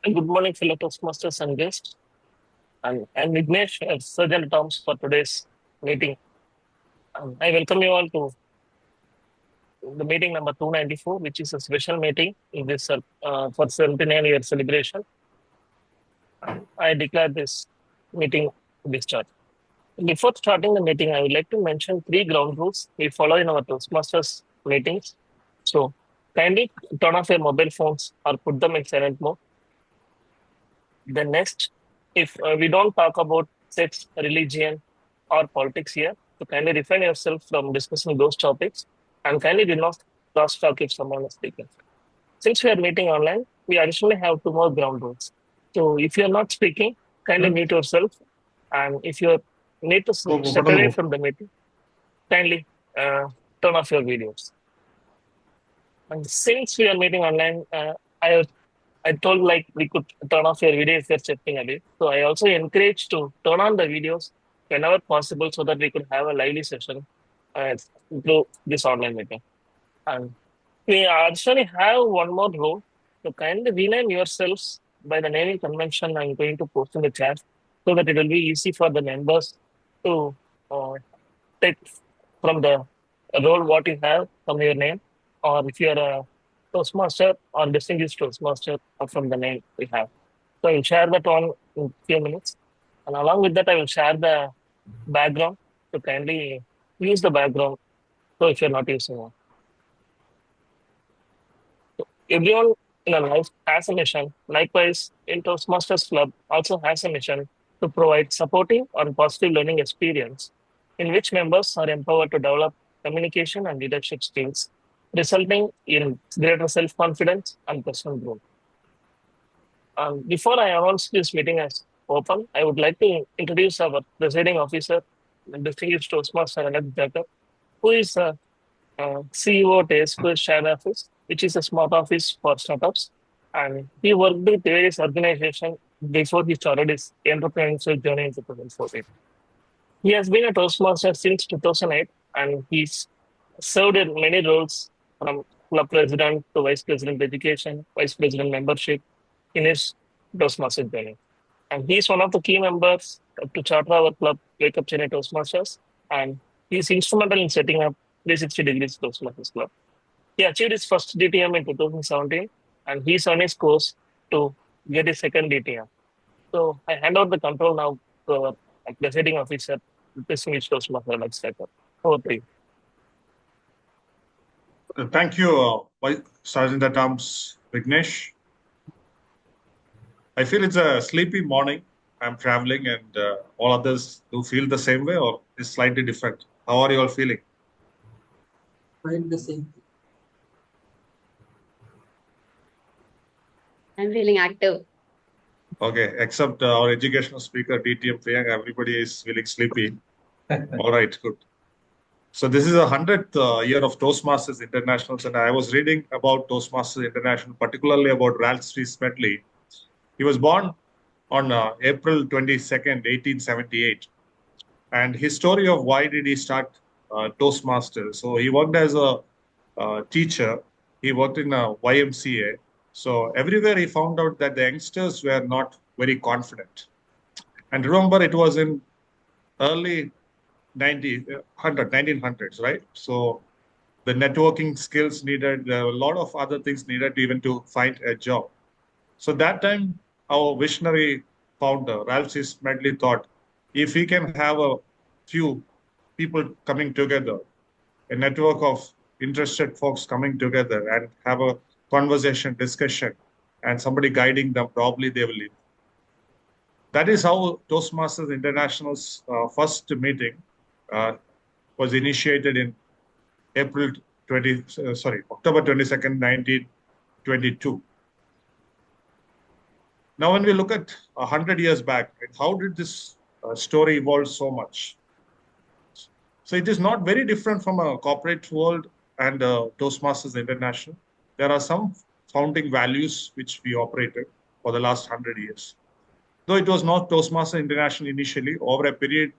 Good morning, fellow Toastmasters and guests. I'm Vignesh, Surgeon Terms for today's meeting. I welcome you all to the meeting number 294, which is a special meeting in this for Centennial Year Celebration. I declare this meeting to be started. Before starting the meeting, I would like to mention three ground rules we follow in our Toastmasters meetings. So kindly turn off your mobile phones or put them in silent mode. The next, if we don't talk about sex, religion, or politics here, so kindly refrain yourself from discussing those topics and kindly do not cross talk if someone is speaking. Since we are meeting online, we additionally have two more ground rules. So if you are not speaking, kindly mute yourself. And if you need to step away from the meeting, kindly turn off your videos. And since we are meeting online, I told like we could turn off your video if you're stepping away. So I also encourage to turn on the videos whenever possible so that we could have a lively session through this online meeting. And we additionally have one more rule. So kindly rename yourselves by the naming convention I'm going to post in the chat so that it will be easy for the members to take from the role what you have from your name, or if you're a Toastmaster or distinguished Toastmaster from the name we have. So I'll share that on in a few minutes. And along with that, I will share the background. So kindly use the background. So if you're not using one. So everyone in a life has a mission. Likewise, in Toastmasters Club also has a mission to provide supportive and positive learning experience in which members are empowered to develop communication and leadership skills, resulting in greater self-confidence and personal growth. Before I announce this meeting as open, I would like to introduce our presiding officer, the distinguished Toastmaster Alex Jacob, who is CEO at Ace Share Office, which is a smart office for startups. And he worked with various organizations before he started his entrepreneurial journey in 2014. He has been a Toastmaster since 2008, and he's served in many roles from club president to vice president education, vice president membership in his Toastmaster journey. And he's one of the key members to charter our club, Wake Up Chennai Toastmasters, and he's instrumental in setting up 360 Degrees Toastmasters Club. He achieved his first DTM in 2017, and he's on his course to get his second DTM. So I hand out the control now to our presiding officer, distinguished Toastmaster Alex Jacob. Over to you. Thank you, Sergeant at Arms Vignesh. I feel it's a sleepy morning. I'm traveling, and all others do feel the same way, or is slightly different. How are you all feeling? Quite the same. I'm feeling active. Okay, except our educational speaker, DTM Priyang, everybody is feeling sleepy. All right, good. So this is the 100th year of Toastmasters Internationals, and I was reading about Toastmasters International, particularly about Ralph C. Smedley. He was born on April 22nd, 1878. And his story of why did he start Toastmasters. So he worked as a teacher. He worked in a YMCA. So everywhere he found out that the youngsters were not very confident. And remember, it was in early 1900s, right? So the networking skills needed, a lot of other things needed even to find a job. So that time, our visionary founder, Ralph C. Smedley, thought, if we can have a few people coming together, a network of interested folks coming together and have a conversation, discussion, and somebody guiding them, probably they will lead. That is how Toastmasters International's first meeting was initiated in October 22nd, 1922. Now, when we look at 100 years back, how did this story evolve so much? So it is not very different from a corporate world and Toastmasters International. There are some founding values which we operated for the last 100 years. Though it was not Toastmasters International initially, over a period,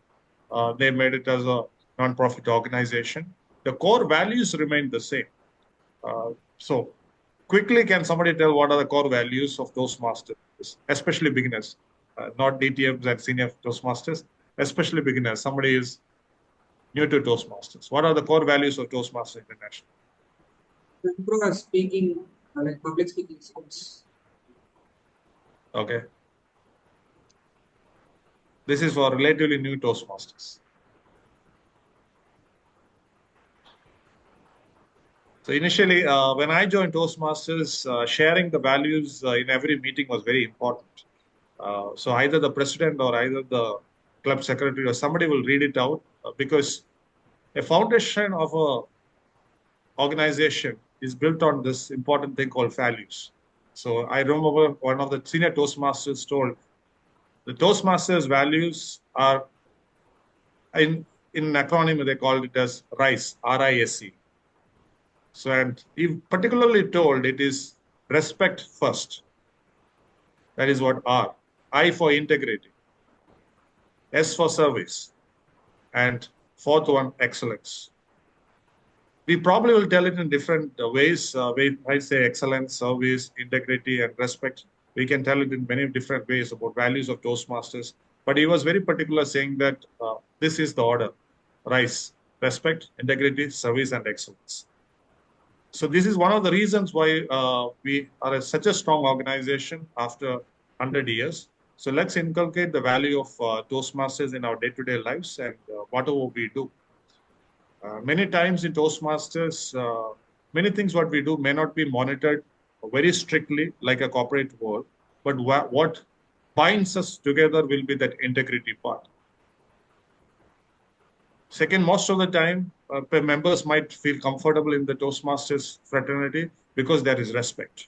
they made it as a non-profit organization. The core values remain the same. So quickly, can somebody tell what are the core values of Toastmasters? especially beginners, not DTMs and senior Toastmasters, especially beginners. Somebody is new to Toastmasters. What are the core values of Toastmasters International? To improve our speaking, like public speaking skills. Okay. This is for relatively new Toastmasters. So initially, when I joined Toastmasters, sharing the values in every meeting was very important. So either the president or either the club secretary or somebody will read it out because a foundation of a organization is built on this important thing called values. So I remember one of the senior Toastmasters told the Toastmasters values are in acronym they called it as RICE, RISE. So and he particularly told it is respect first. That is what R. I for integrity. S for service. And fourth one, excellence. We probably will tell it in different ways. I say excellence, service, integrity, and respect. We can tell it in many different ways about values of Toastmasters. But he was very particular saying that this is the order. RISE, respect, integrity, service, and excellence. So this is one of the reasons why we are such a strong organization after 100 years. So let's inculcate the value of Toastmasters in our day-to-day lives and whatever we do. Many times in Toastmasters, many things what we do may not be monitored very strictly like a corporate world, but what binds us together will be that integrity part. Second, most of the time, members might feel comfortable in the Toastmasters fraternity because there is respect.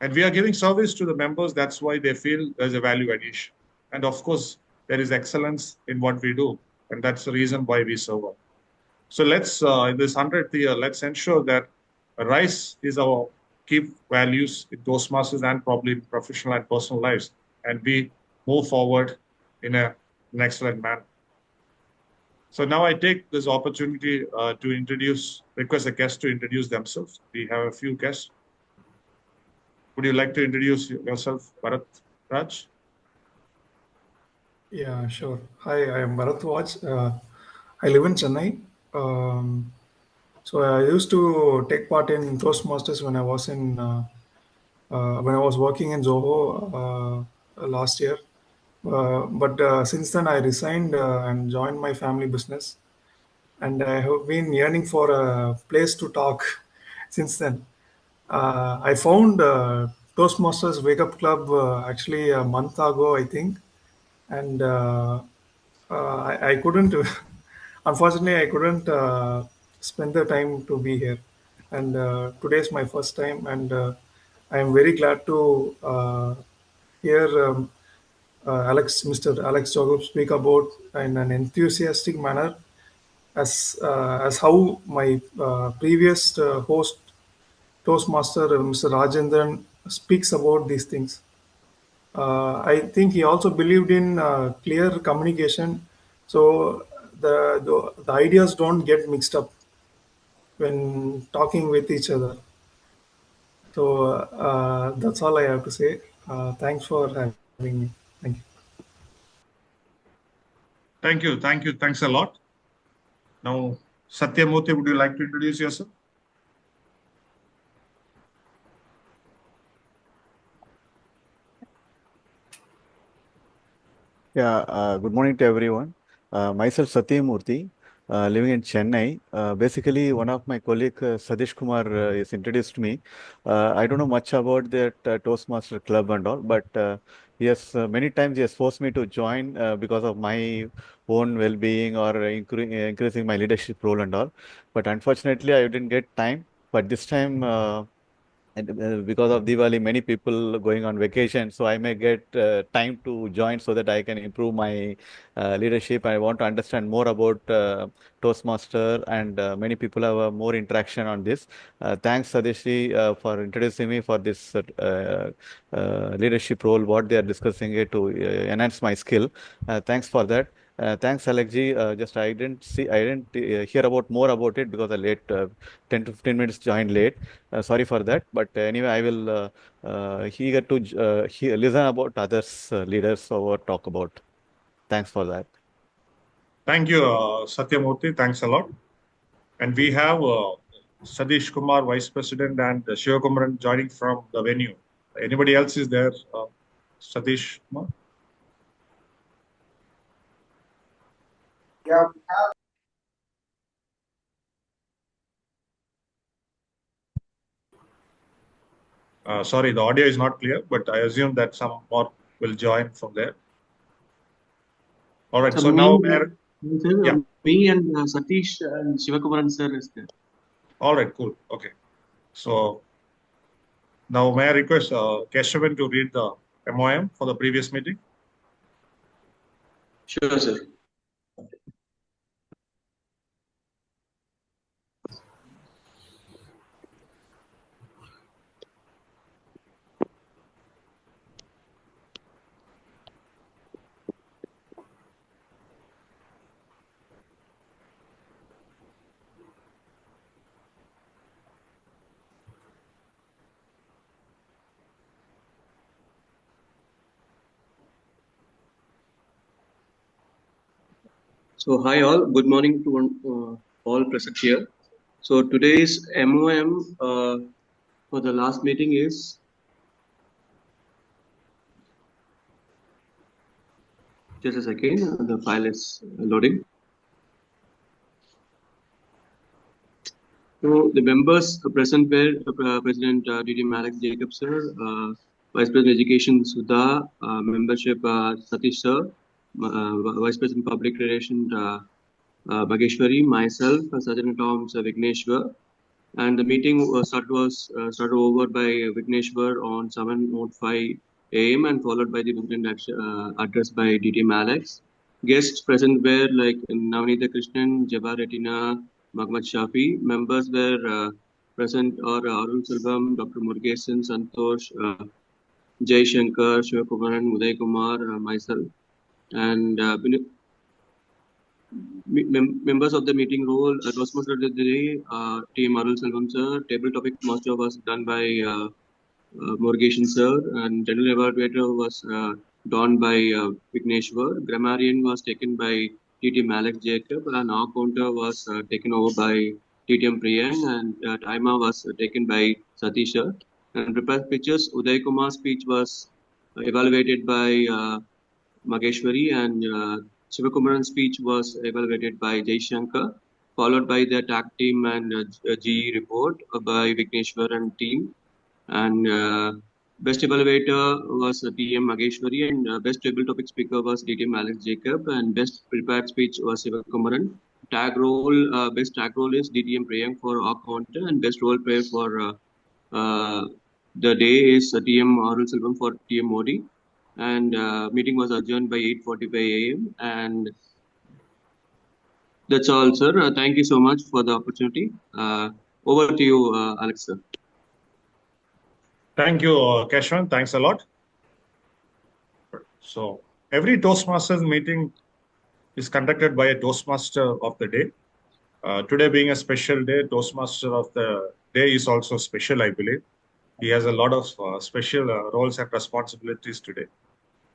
And we are giving service to the members. That's why they feel there's a value addition. And of course, there is excellence in what we do. And that's the reason why we serve. So let's, in this 100th year, let's ensure that RISE is our key values in Toastmasters and probably in professional and personal lives. And we move forward in an excellent manner. So now I take this opportunity to request a guest to introduce themselves. We have a few guests. Would you like to introduce yourself, Bharat Raj? Yeah, sure. Hi, I am Bharat Raj. I live in Chennai. So I used to take part in Toastmasters when I was working in Zoho last year. But since then, I resigned and joined my family business, and I have been yearning for a place to talk since then. I found Toastmasters Wake Up Club actually a month ago, I think, and I couldn't. Unfortunately, I couldn't spend the time to be here, and today is my first time, and I am very glad to hear Mr. Alex Jogub speak about in an enthusiastic manner as how my previous host Toastmaster Mr. Rajendran speaks about these things. I think he also believed in clear communication, so the ideas don't get mixed up when talking with each other. So that's all I have to say. Thanks for having me. Thank you. Thank you. Thank you. Thanks a lot. Now, Satyamurthy, would you like to introduce yourself? Yeah, good morning to everyone. Myself Satyamurthy, living in Chennai. Basically, one of my colleague Sadish Kumar is introduced me. I don't know much about that Toastmaster club and all, but yes, many times he has forced me to join because of my own well-being or increasing my leadership role and all. But unfortunately, I didn't get time. But this time. And because of Diwali, many people going on vacation, so I may get time to join so that I can improve my leadership. I want to understand more about Toastmaster, and many people have more interaction on this. Thanks, Sadeshi, for introducing me for this leadership role, what they are discussing here to enhance my skill. Thanks for that. Thanks, Alexji. Just I didn't hear about more about it because I late 10 to 15 minutes joined late. Sorry for that. But anyway, I will eager to listen about others leaders or talk about. Thanks for that. Thank you, Satyamurthy. Thanks a lot. And we have Sadish Kumar, Vice President, and Shivakumaran joining from the venue. Anybody else is there? Sadish Kumar? Yeah. Sorry, the audio is not clear, but I assume that some more will join from there. All right. So now, yeah. Me and Satish and Shivakumaran sir is there. All right, cool. Okay. So now may I request Keshavan to read the MOM for the previous meeting? Sure, sir. So hi all, good morning to all present here. So today's MOM for the last meeting is just a second, the file is loading. So the members present were President DTM Alex Jacob sir, Vice President Education Sudha, membership Satish sir, Vice President Public Relations Bhageshwari, myself, Sergeant Tom Vigneshwar, and the meeting started over by Vigneshwar on 7:05 a.m. and followed by the address by DTM Alex. Guests present were like Navneeta Krishnan, Jabbar Retina, Muhammad Shafi. Members were present are Arul Selvam, Dr. Murugesan, Santosh, Jai Shankar, Shivakumaran, Uday Kumar, myself, and members of the meeting role, Toastmasters Journey, TM Selvam sir. Table topic master was done by Murugesan sir, and general evaluator was done by Vigneshwar. Grammarian was taken by TTM Alex Jacob, and our counter was taken over by DTM Priyang, and timer was taken by Satish sir. And prepared pictures, Uday Kumar's speech was evaluated by Mageshwari, and Shivakumaran's speech was evaluated by Jai Shankar, followed by the tag team and GE report by Vigneshwar and team. And best evaluator was TM Mageshwari, and best table topic speaker was DTM Alex Jacob, and best prepared speech was Shivakumaran. Tag role, best tag role is DTM Priyang for our counter, and best role player for the day is TM Arul Selvam for TM Modi. And meeting was adjourned by 8:45 a.m. And that's all, sir. Thank you so much for the opportunity. Over to you, Alex, sir. Thank you, Keshavan. Thanks a lot. So every Toastmasters meeting is conducted by a Toastmaster of the day. Today being a special day, Toastmaster of the day is also special, I believe. He has a lot of special roles and responsibilities today.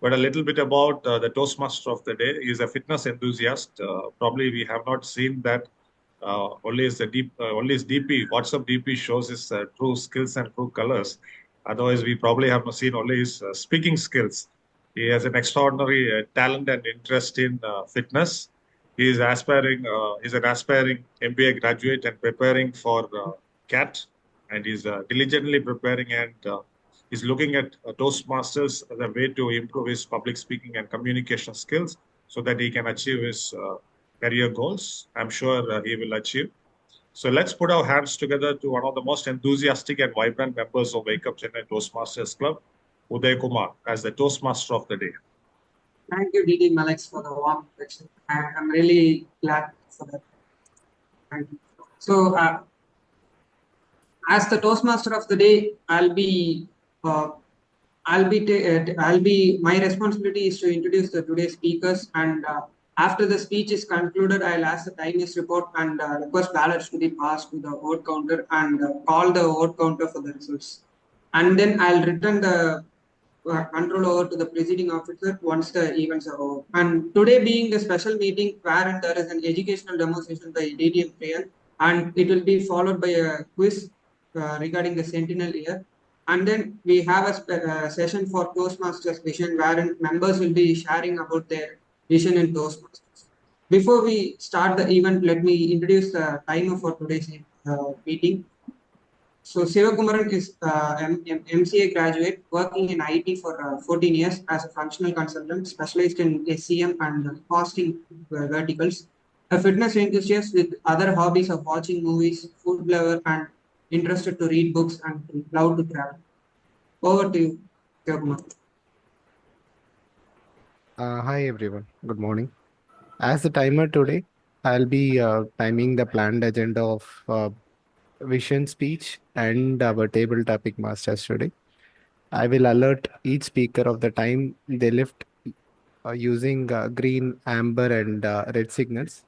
But a little bit about the Toastmaster of the day. He is a fitness enthusiast. Probably we have not seen that. Only his DP, WhatsApp DP shows his true skills and true colors. Otherwise, we probably have not seen only his speaking skills. He has an extraordinary talent and interest in fitness. He is he's an aspiring MBA graduate and preparing for CAT, and he's diligently preparing and is looking at Toastmasters as a way to improve his public speaking and communication skills so that he can achieve his career goals. I'm sure he will achieve. So let's put our hands together to one of the most enthusiastic and vibrant members of Wake Up Chennai Toastmasters Club, Uday Kumar, as the Toastmaster of the day. Thank you, DD Alex, for the warm introduction. I'm really glad for that. Thank you. So, as the Toastmaster of the day, my responsibility is to introduce the today's speakers and After the speech is concluded, I'll ask the time is report and request ballots to be passed to the vote counter and call the vote counter for the results. And then I'll return the control over to the presiding officer once the events are over. And today being the special meeting wherein there is an educational demonstration by DTM Priyang, and it will be followed by a quiz regarding the Centennial Year. And then we have a session for Toastmasters vision wherein members will be sharing about their vision in Toastmasters. Before we start the event, let me introduce the timer for today's meeting. So Sivakumaran is MCA graduate working in IT for 14 years as a functional consultant specialized in SCM and costing verticals. A fitness enthusiast with other hobbies of watching movies, food lover, and interested to read books and love to travel. Over to you, Sivakumaran. Hi everyone, good morning. As the timer today, I'll be timing the planned agenda of vision speech and our table topic masters today. I will alert each speaker of the time they left using green, amber, and red signals.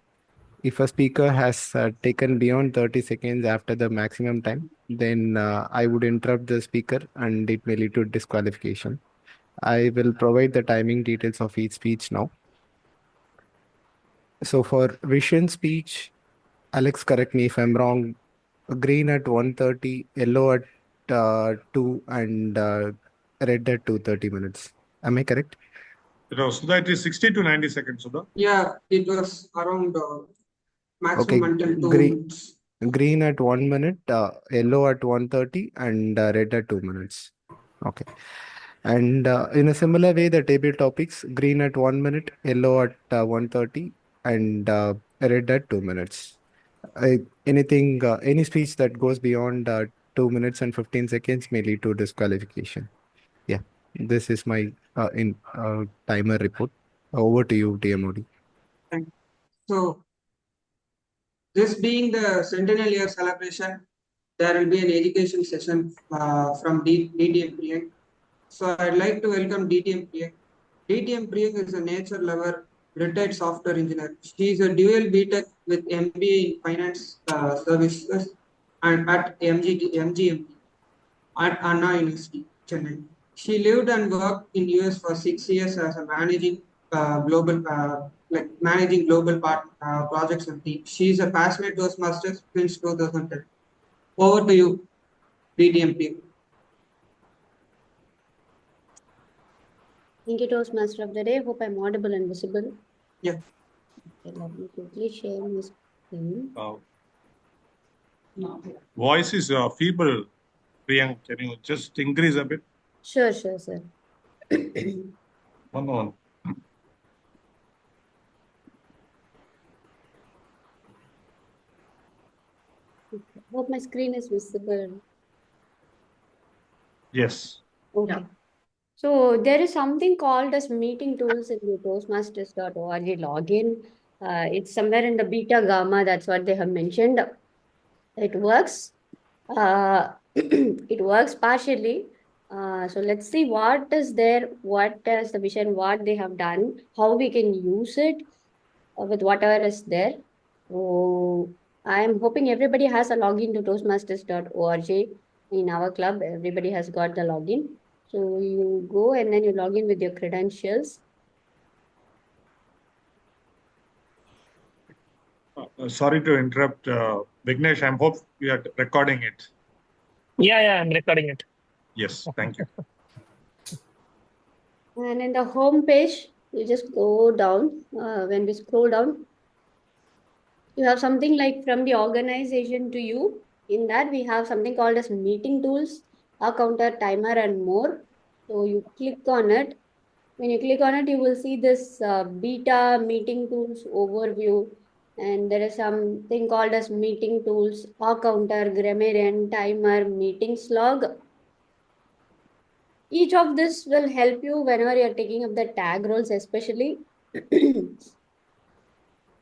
If a speaker has taken beyond 30 seconds after the maximum time, then I would interrupt the speaker and it may lead to disqualification. I will provide the timing details of each speech now. So for vision speech, Alex, correct me if I'm wrong, green at 1:30, yellow at 2, and red at 2:30 minutes. Am I correct? Sudha, it is 60 to 90 seconds, Sudha. Yeah, it was around maximum Okay, until 2 minutes. Green at 1 minute, yellow at 1:30, and red at 2 minutes. Okay. And in a similar way, the table topics, green at 1 minute, yellow at 1:30, and red at 2 minutes. Any speech that goes beyond 2 minutes and 15 seconds may lead to disqualification. Yeah, this is my timer report. Over to you, TMOD. Thank you. So, this being the Centennial Year Celebration, there will be an education session from DTM Priyang. So, I'd like to welcome DTM Priyang. DTM Priyang is a nature lover, retired software engineer. She is a dual BTech with MBA in Finance Services and at MGMT at Anna University, Chennai. She lived and worked in US for 6 years as a managing global projects and teams. She is a passionate Toastmasters since 2010. Over to you, DTMP. Thank you, Toastmaster of the Day. Hope I'm audible and visible. Yeah. Okay, let me quickly share my screen. Voice is feeble, Priyang. Can you just increase a bit? Sure, sir. One. Okay. Hope my screen is visible. Yes. Okay. Yeah. So there is something called as meeting tools in the Toastmasters.org login. It's somewhere in the beta gamma. That's what they have mentioned. It works. It works partially. So let's see what is there, what is the vision, what they have done, how we can use it with whatever is there. So I'm hoping everybody has a login to Toastmasters.org in our club. Everybody has got the login. So you go and then you log in with your credentials. Sorry to interrupt, Vignesh. I hope we are recording it. Yeah, I'm recording it. Yes, thank you. And in the home page, you just go down. When we scroll down, you have something like from the organization to you. In that, we have something called as meeting tools, a counter, timer, and more. So you click on it. When you click on it, you will see this beta meeting tools overview. And there is something called as meeting tools, a counter, grammarian, timer, meetings log. Each of this will help you whenever you're taking up the tag roles, especially.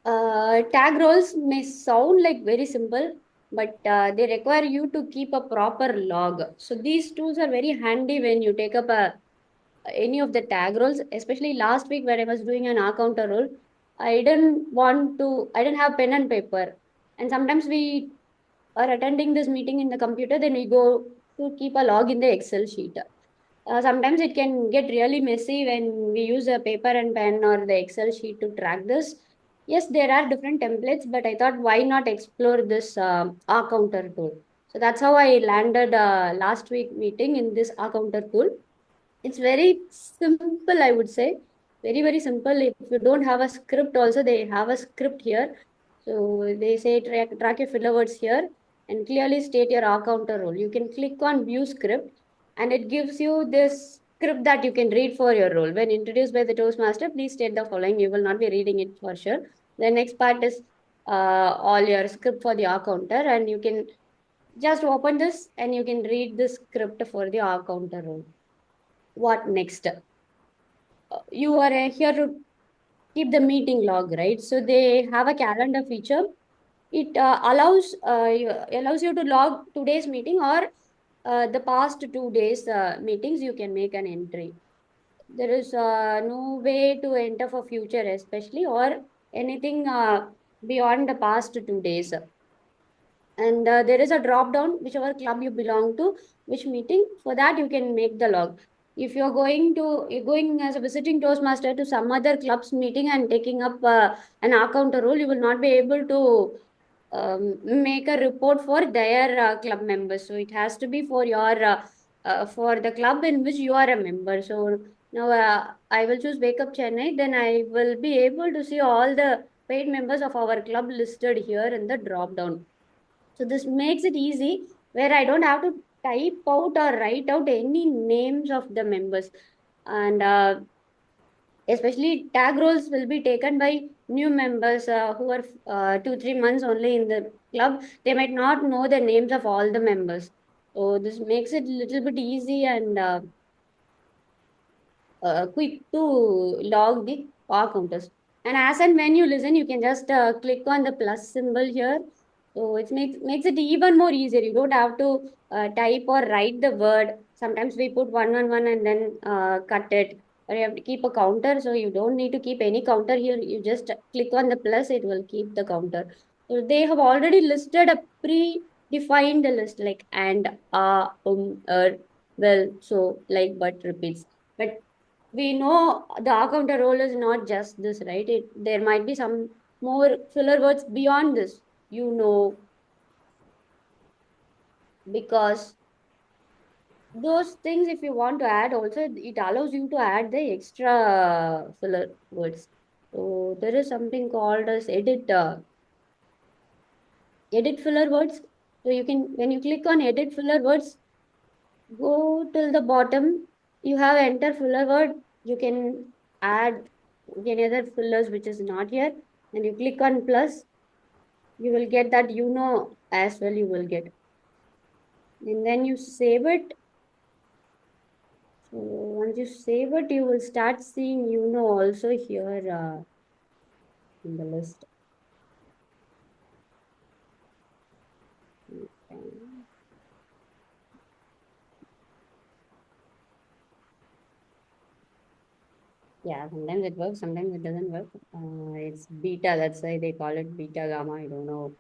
Tag roles may sound like very simple, but they require you to keep a proper log. So these tools are very handy when you take up any of the tag roles, especially last week when I was doing an account role. I didn't have pen and paper. And sometimes we are attending this meeting in the computer, then we go to keep a log in the Excel sheet. Sometimes it can get really messy when we use a paper and pen or the Excel sheet to track this. Yes, there are different templates, but I thought why not explore this R counter tool. So that's how I landed last week meeting in this R counter tool. It's very simple, I would say. Very, very simple. If you don't have a script, also they have a script here. So they say track your filler words here and clearly state your R counter role. You can click on view script and it gives you this script that you can read for your role. When introduced by the Toastmaster, please state the following. You will not be reading it for sure. The next part is all your script for the R counter, and you can just open this and you can read the script for the R counter role. What next? You are here to keep the meeting log, right? So they have a calendar feature. It allows you to log today's meeting or the past 2 days meetings. You can make an entry. There is no way to enter for future, especially or anything beyond the past 2 days. And there is a drop down whichever club you belong to, which meeting. For that you can make the log. If you're going as a visiting Toastmaster to some other club's meeting and taking up an account role, you will not be able to make a report for their club members. So it has to be for your for the club in which you are a member. So now I will choose Wake Up Chennai, then I will be able to see all the paid members of our club listed here in the drop down. So this makes it easy where I don't have to type out or write out any names of the members. And especially tag roles will be taken by new members who are 2-3 months only in the club. They might not know the names of all the members. So this makes it a little bit easy and quick to log the power counters. And as and when you listen, you can just click on the plus symbol here. So it makes it even more easier. You don't have to type or write the word. Sometimes we put 111 and then cut it. Or you have to keep a counter. So you don't need to keep any counter here. You just click on the plus, it will keep the counter. So they have already listed a pre-defined list like and, well, so like, but repeats. But we know the counter role is not just this, right? There might be some more filler words beyond this, because those things, if you want to add also, it allows you to add the extra filler words. So there is something called as edit filler words. So you can, when you click on edit filler words, go till the bottom, you have enter filler word. You can add any other fillers which is not here, and you click on plus, you will get that as well, you will get. And then you save it. So once you save it, you will start seeing also here in the list. Okay. Yeah, sometimes it works, sometimes it doesn't work. It's beta, that's why they call it beta gamma. I don't know.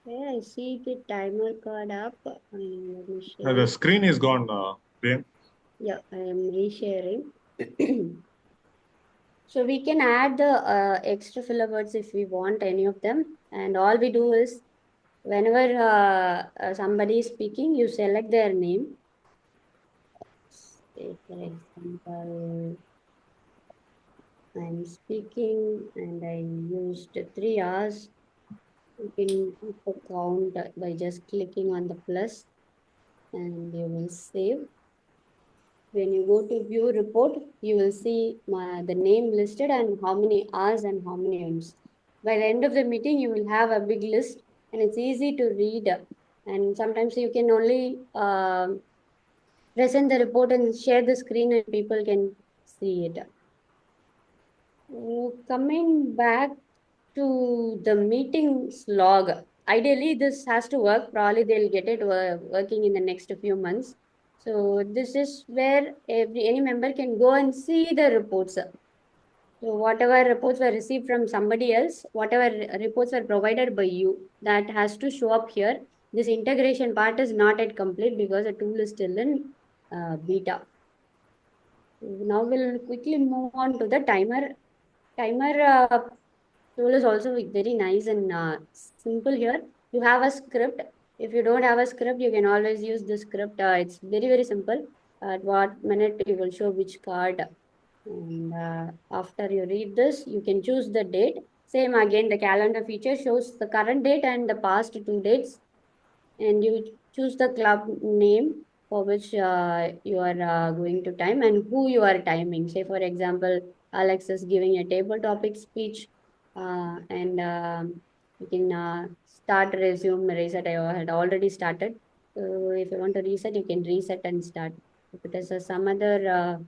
Okay, I see the timer card up. Let me share. The screen is gone, Priyang. Yeah, I am resharing. So we can add the extra filler words if we want any of them. And all we do is whenever somebody is speaking, you select their name. Say, for example, I'm speaking and I used 3 hours. You can keep a count by just clicking on the plus and you will save. When you go to view report, you will see the name listed and how many hours and how many hours. By the end of the meeting, you will have a big list and it's easy to read. And sometimes you can only present the report and share the screen and people can see it. Coming back to the meetings log, ideally this has to work. Probably they'll get it working in the next few months. So this is where any member can go and see the reports. So whatever reports were received from somebody else, whatever reports were provided by you, that has to show up here. This integration part is not yet complete because the tool is still in beta. Now we'll quickly move on to the timer. Timer tool is also very nice and simple here. You have a script. If you don't have a script, you can always use the script. It's very, very simple. At what minute you will show which card. And after you read this, you can choose the date. Same again, the calendar feature shows the current date and the past 2 dates. And you choose the club name for which you are going to time and who you are timing. Say, for example, Alex is giving a table topic speech, and you can start, resume, reset. I had already started. So if you want to reset, you can reset and start. If it is some other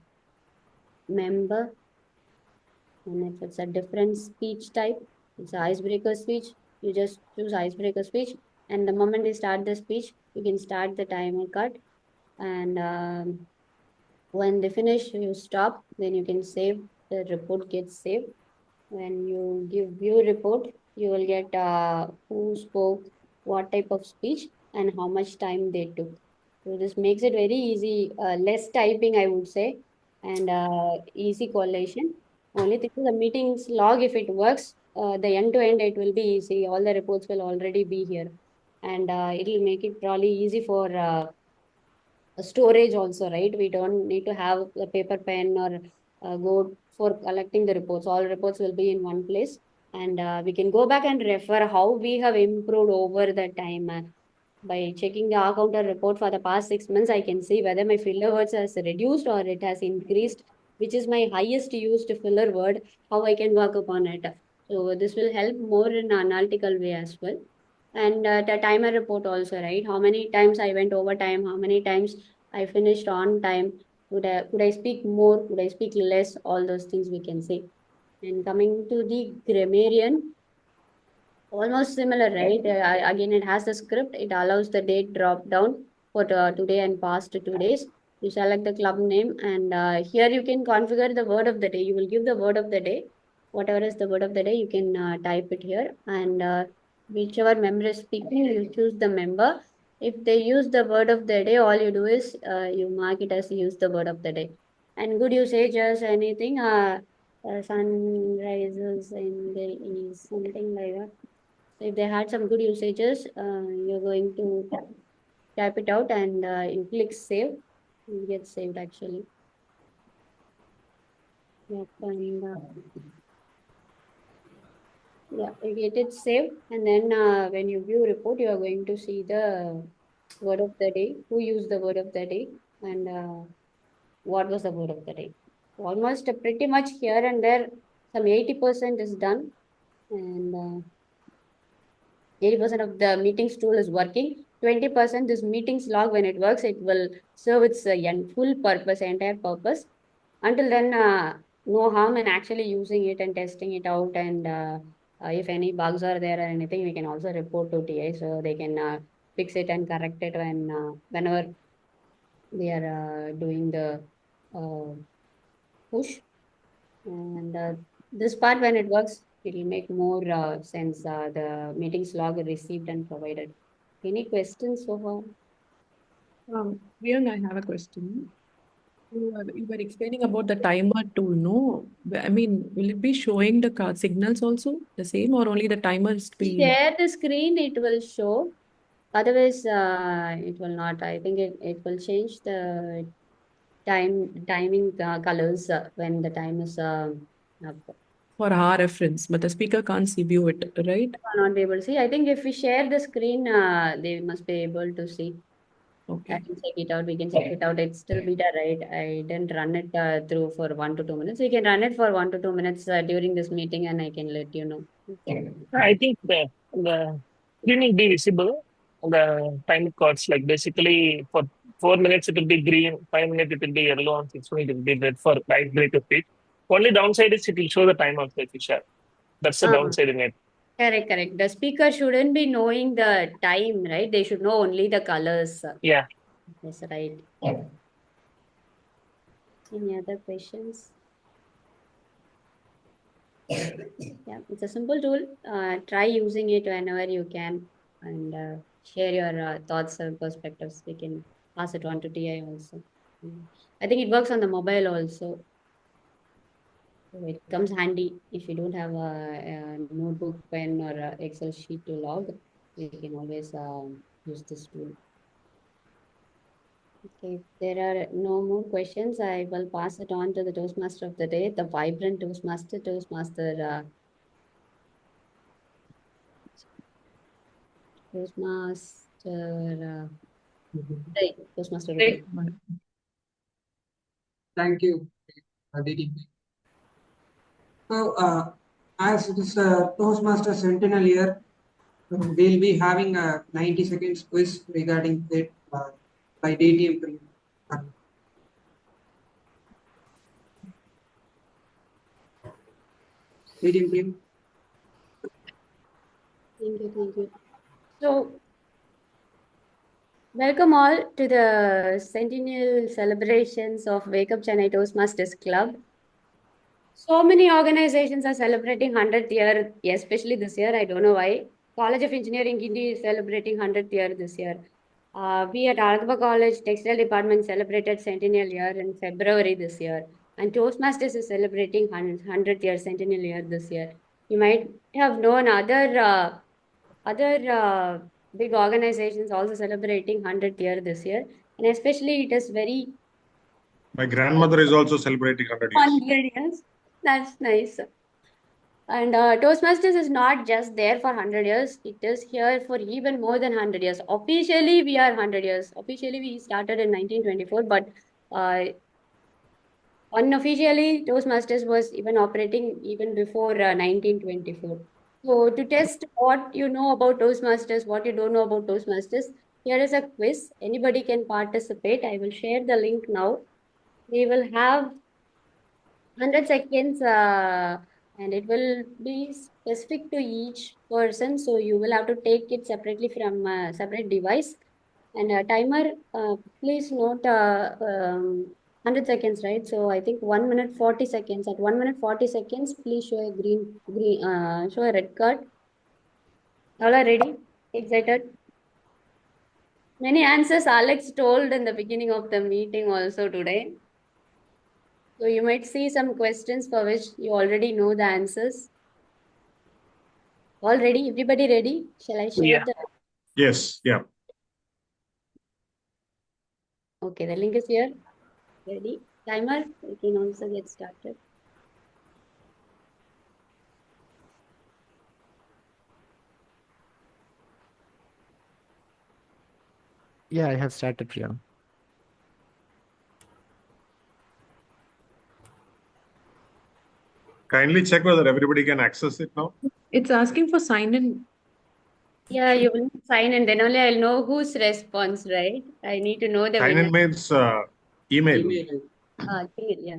member, and if it's a different speech type, it's an icebreaker speech, you just choose icebreaker speech. And the moment you start the speech, you can start the timer cut. And when they finish, you stop. Then you can save. The report gets saved. When you give view report, you will get who spoke, what type of speech, and how much time they took. So this makes it very easy, less typing, I would say, and easy collation. Only thing is the meetings log, if it works, the end to end, it will be easy. All the reports will already be here. And it will make it probably easy for storage also, right? We don't need to have a paper pen or go for collecting the reports. All reports will be in one place, and we can go back and refer how we have improved over the time. By checking the counter report for the past 6 months, I can see whether my filler words has reduced or it has increased, which is my highest used filler word, how I can work upon it. So this will help more in analytical way as well. And the timer report also, right? How many times I went over time, how many times I finished on time, could I speak more, could I speak less, all those things we can say. And coming to the grammarian, almost similar, right? Again, it has the script. It allows the date drop down for today and past 2 days. You select the club name, and here you can configure the word of the day. You will give the word of the day. Whatever is the word of the day, you can type it here. And whichever member is speaking, you choose the member. If they use the word of the day, all you do is you mark it as use the word of the day. And good usage as anything, sun rises in the east, something like that. So if they had some good usages, you're going to type it out and you click save. It gets saved actually. Yep, and yeah, you get it saved. And then when you view report, you are going to see the word of the day, who used the word of the day, and what was the word of the day. Almost pretty much here and there, some 80% is done. And 80% of the meetings tool is working. 20% this meetings log, when it works, it will serve its full purpose, entire purpose. Until then, no harm in actually using it and testing it out. And if any bugs are there or anything, we can also report to TI so they can fix it and correct it whenever they are doing the uh, push. And this part, when it works, it will make more sense. The meetings log received and provided. Any questions so far? Priyang, I have a question. You were explaining about the timer tool, no? I mean, will it be showing the card signals also the same, or only the timers be? Share the screen, it will show. Otherwise, it will not. I think it will change the timing colors when the time is up. For our reference, but the speaker can't see view it, right? Not be able to see. I think if we share the screen, they must be able to see. Okay. I can check it out. We can check it out. It's still beta, right? I didn't run it through for 1 to 2 minutes. We can run it for 1 to 2 minutes during this meeting, and I can let you know. I think the screen will be visible. The time codes, like basically for 4 minutes it will be green, 5 minutes it will be yellow, and 6 minutes it will be red for icebreaker speech. Only downside is it will show the time also if you share. That's the Ah. downside in it. Correct, correct. The speaker shouldn't be knowing the time, right? They should know only the colors. Yeah. That's right. Any other questions? Yeah, it's a simple tool. Try using it whenever you can and share your thoughts and perspectives. We can pass it on to TI also. I think it works on the mobile also. So it comes handy if you don't have a notebook, pen, or a Excel sheet to log. You can always use this tool. Okay, if there are no more questions, I will pass it on to the Toastmaster of the day, the vibrant Toastmaster, Toastmaster of the day. Thank you, Aditi. So, as it is Toastmaster Centennial Year, we'll be having a 90 seconds quiz regarding it by DTM Priyang. DTM Priyang. Thank you, thank you. So, welcome all to the Centennial celebrations of Wake Up Chennai Toastmasters Club. So many organizations are celebrating 100th year, especially this year. I don't know why. College of Engineering India is celebrating 100th year this year. We at Alagaba College Textile Department celebrated Centennial Year in February this year. And Toastmasters is celebrating 100th year, Centennial Year this year. You might have known other big organizations also celebrating 100th year this year. And especially it is very My grandmother is also celebrating 100 years. 100 years. That's nice. And Toastmasters is not just there for 100 years. It is here for even more than 100 years. Officially, we are 100 years. Officially, we started in 1924, but unofficially, Toastmasters was even operating even before 1924. So to test what you know about Toastmasters, what you don't know about Toastmasters, here is a quiz. Anybody can participate. I will share the link now. We will have 100 seconds and it will be specific to each person. So you will have to take it separately from a separate device. And timer, please note 100 seconds, right? So I think 1 minute 40 seconds. At 1 minute 40 seconds, please show a show a red card. All are ready? Excited? Many answers Alex told in the beginning of the meeting also today. So you might see some questions for which you already know the answers. All ready? Everybody ready? Shall I share Yeah. the... Yes, yeah. Okay, the link is here. Ready? Timer, we can also get started. Yeah, I have started, Priyang. Kindly check whether everybody can access it now. It's asking for sign in. Yeah, you will sign and then only I'll know whose response, right? I need to know the Sign winner. in means email. Email. Yeah.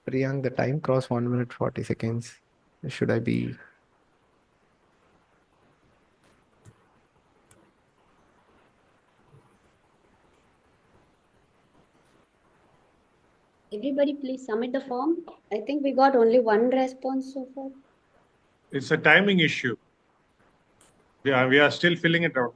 Priyang, the time crossed 1 minute 40 seconds. Should I be? Everybody, please submit the form. I think we got only one response so far. It's a timing issue. Yeah, we are still filling it out.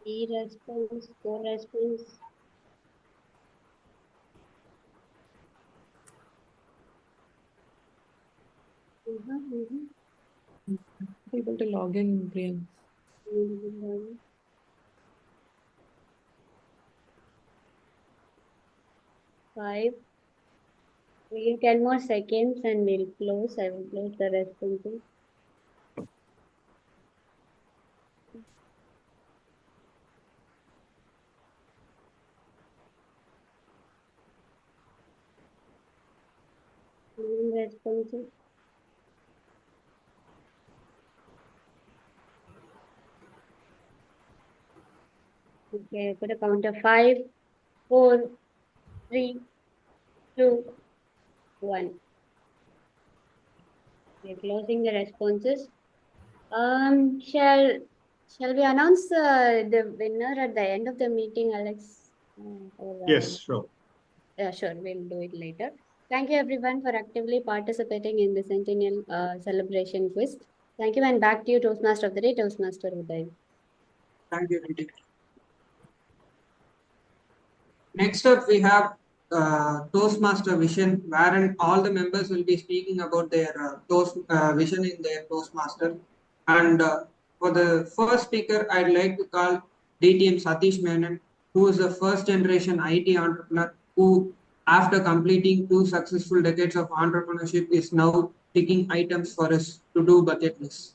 Three response, 4 response. Able to log in, Priyang. Five. We give 10 more seconds and we'll close. I will close the responses. Responses. Okay, put a count of 5, 4, 3, 2, 1. We're closing the responses. Shall we announce the winner at the end of the meeting, Alex? Yes, sure. Yeah, sure. We'll do it later. Thank you, everyone, for actively participating in the Centennial Celebration quiz. Thank you, and back to you, Toastmaster of the Day, Toastmaster Uday. Thank you, Ritik. Next up, we have Toastmaster Vision, wherein all the members will be speaking about their vision in their Toastmaster. And for the first speaker, I'd like to call DTM Satish Menon, who is a first generation IT entrepreneur who, after completing 2 successful decades of entrepreneurship, is now picking items for us to do bucket list.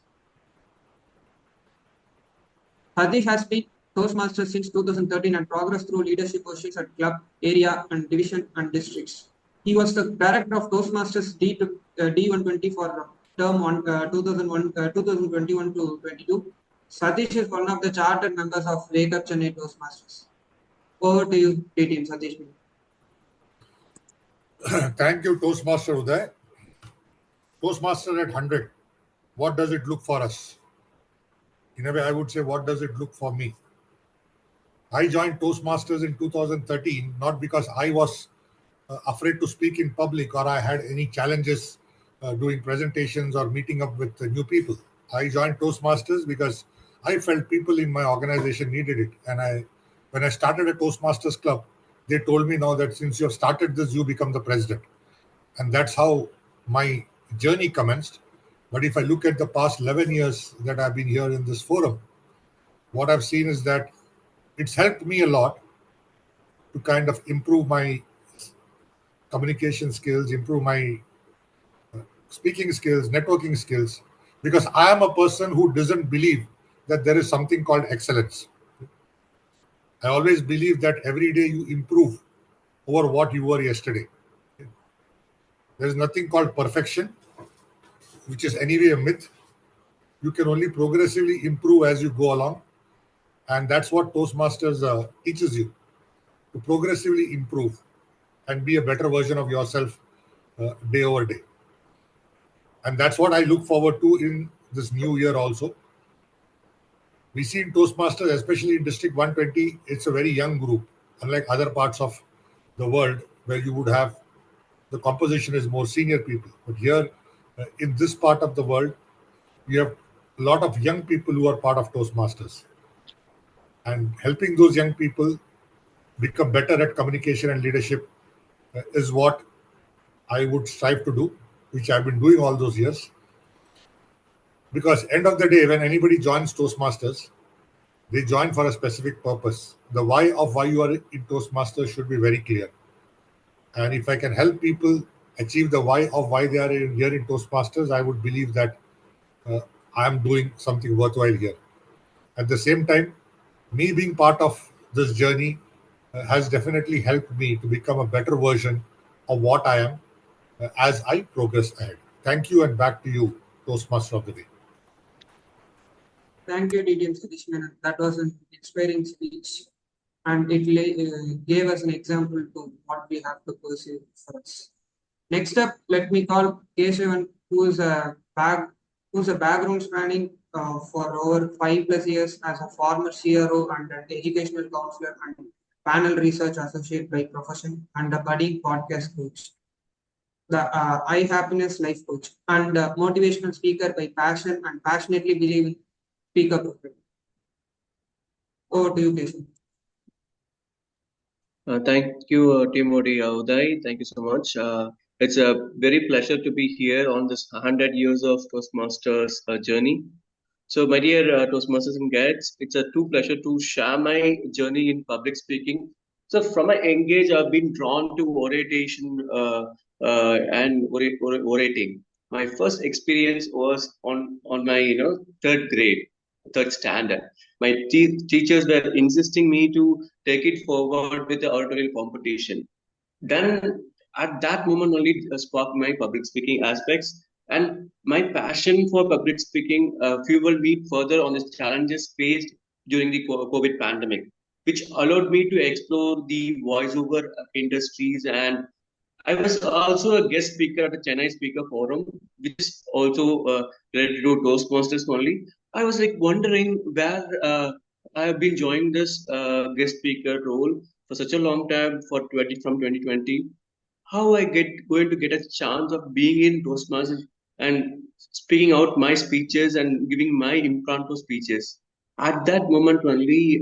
Satish has been Toastmaster since 2013 and progressed through leadership positions at club, area, and division and districts. He was the director of Toastmasters D120 for term 2021 to 22. Satish is one of the chartered members of Wake Up Chennai Toastmasters. Over to you, DTM Satish. Thank you, Toastmaster Uday. Toastmaster at 100, what does it look for us? In a way, I would say, what does it look for me? I joined Toastmasters in 2013, not because I was afraid to speak in public or I had any challenges doing presentations or meeting up with new people. I joined Toastmasters because I felt people in my organization needed it. And when I started a Toastmasters club, they told me now that since you have started this, you become the president. And that's how my journey commenced. But if I look at the past 11 years that I've been here in this forum, what I've seen is that it's helped me a lot to kind of improve my communication skills, improve my speaking skills, networking skills, because I am a person who doesn't believe that there is something called excellence. I always believe that every day you improve over what you were yesterday. There is nothing called perfection, which is anyway a myth. You can only progressively improve as you go along. And that's what Toastmasters teaches you, to progressively improve and be a better version of yourself day over day. And that's what I look forward to in this new year also. We see in Toastmasters, especially in District 120, it's a very young group, unlike other parts of the world where you would have the composition is more senior people. But here in this part of the world, we have a lot of young people who are part of Toastmasters. And helping those young people become better at communication and leadership is what I would strive to do, which I've been doing all those years. Because end of the day, when anybody joins Toastmasters, they join for a specific purpose. The why of why you are in Toastmasters should be very clear. And if I can help people achieve the why of why they are here in Toastmasters, I would believe that I am doing something worthwhile here. At the same time, me being part of this journey has definitely helped me to become a better version of what I am as I progress ahead. Thank you, and back to you, Toastmaster of the Day. Thank you, DTM Satish Menon. That was an inspiring speech, and it gave us an example to what we have to pursue first. Next up, let me call Keshavan, who's a background spanning for over 5+ years as a former CRO and an educational counselor and panel research associate by profession and a budding podcast coach, the I Happiness Life Coach, and motivational speaker by passion and passionately believe in speaker program. Over to you, Keshav. Thank you, Team Uday. Thank you so much. It's a very pleasure to be here on this 100 years of Toastmasters journey. So, my dear Toastmasters and guests, it's a true pleasure to share my journey in public speaking. So, from my young age, I've been drawn to oration and orating. My first experience was on my third grade, third standard. My teachers were insisting me to take it forward with the oratorial competition. Then at that moment only sparked my public speaking aspects, and my passion for public speaking fueled me further on the challenges faced during the COVID pandemic, which allowed me to explore the voiceover industries. And I was also a guest speaker at the Chennai Speaker Forum, which is also related to Toastmasters only. I was like wondering where I have been joining this guest speaker role for such a long time from 2020. How I going to get a chance of being in Toastmasters and speaking out my speeches and giving my impromptu speeches. At that moment only,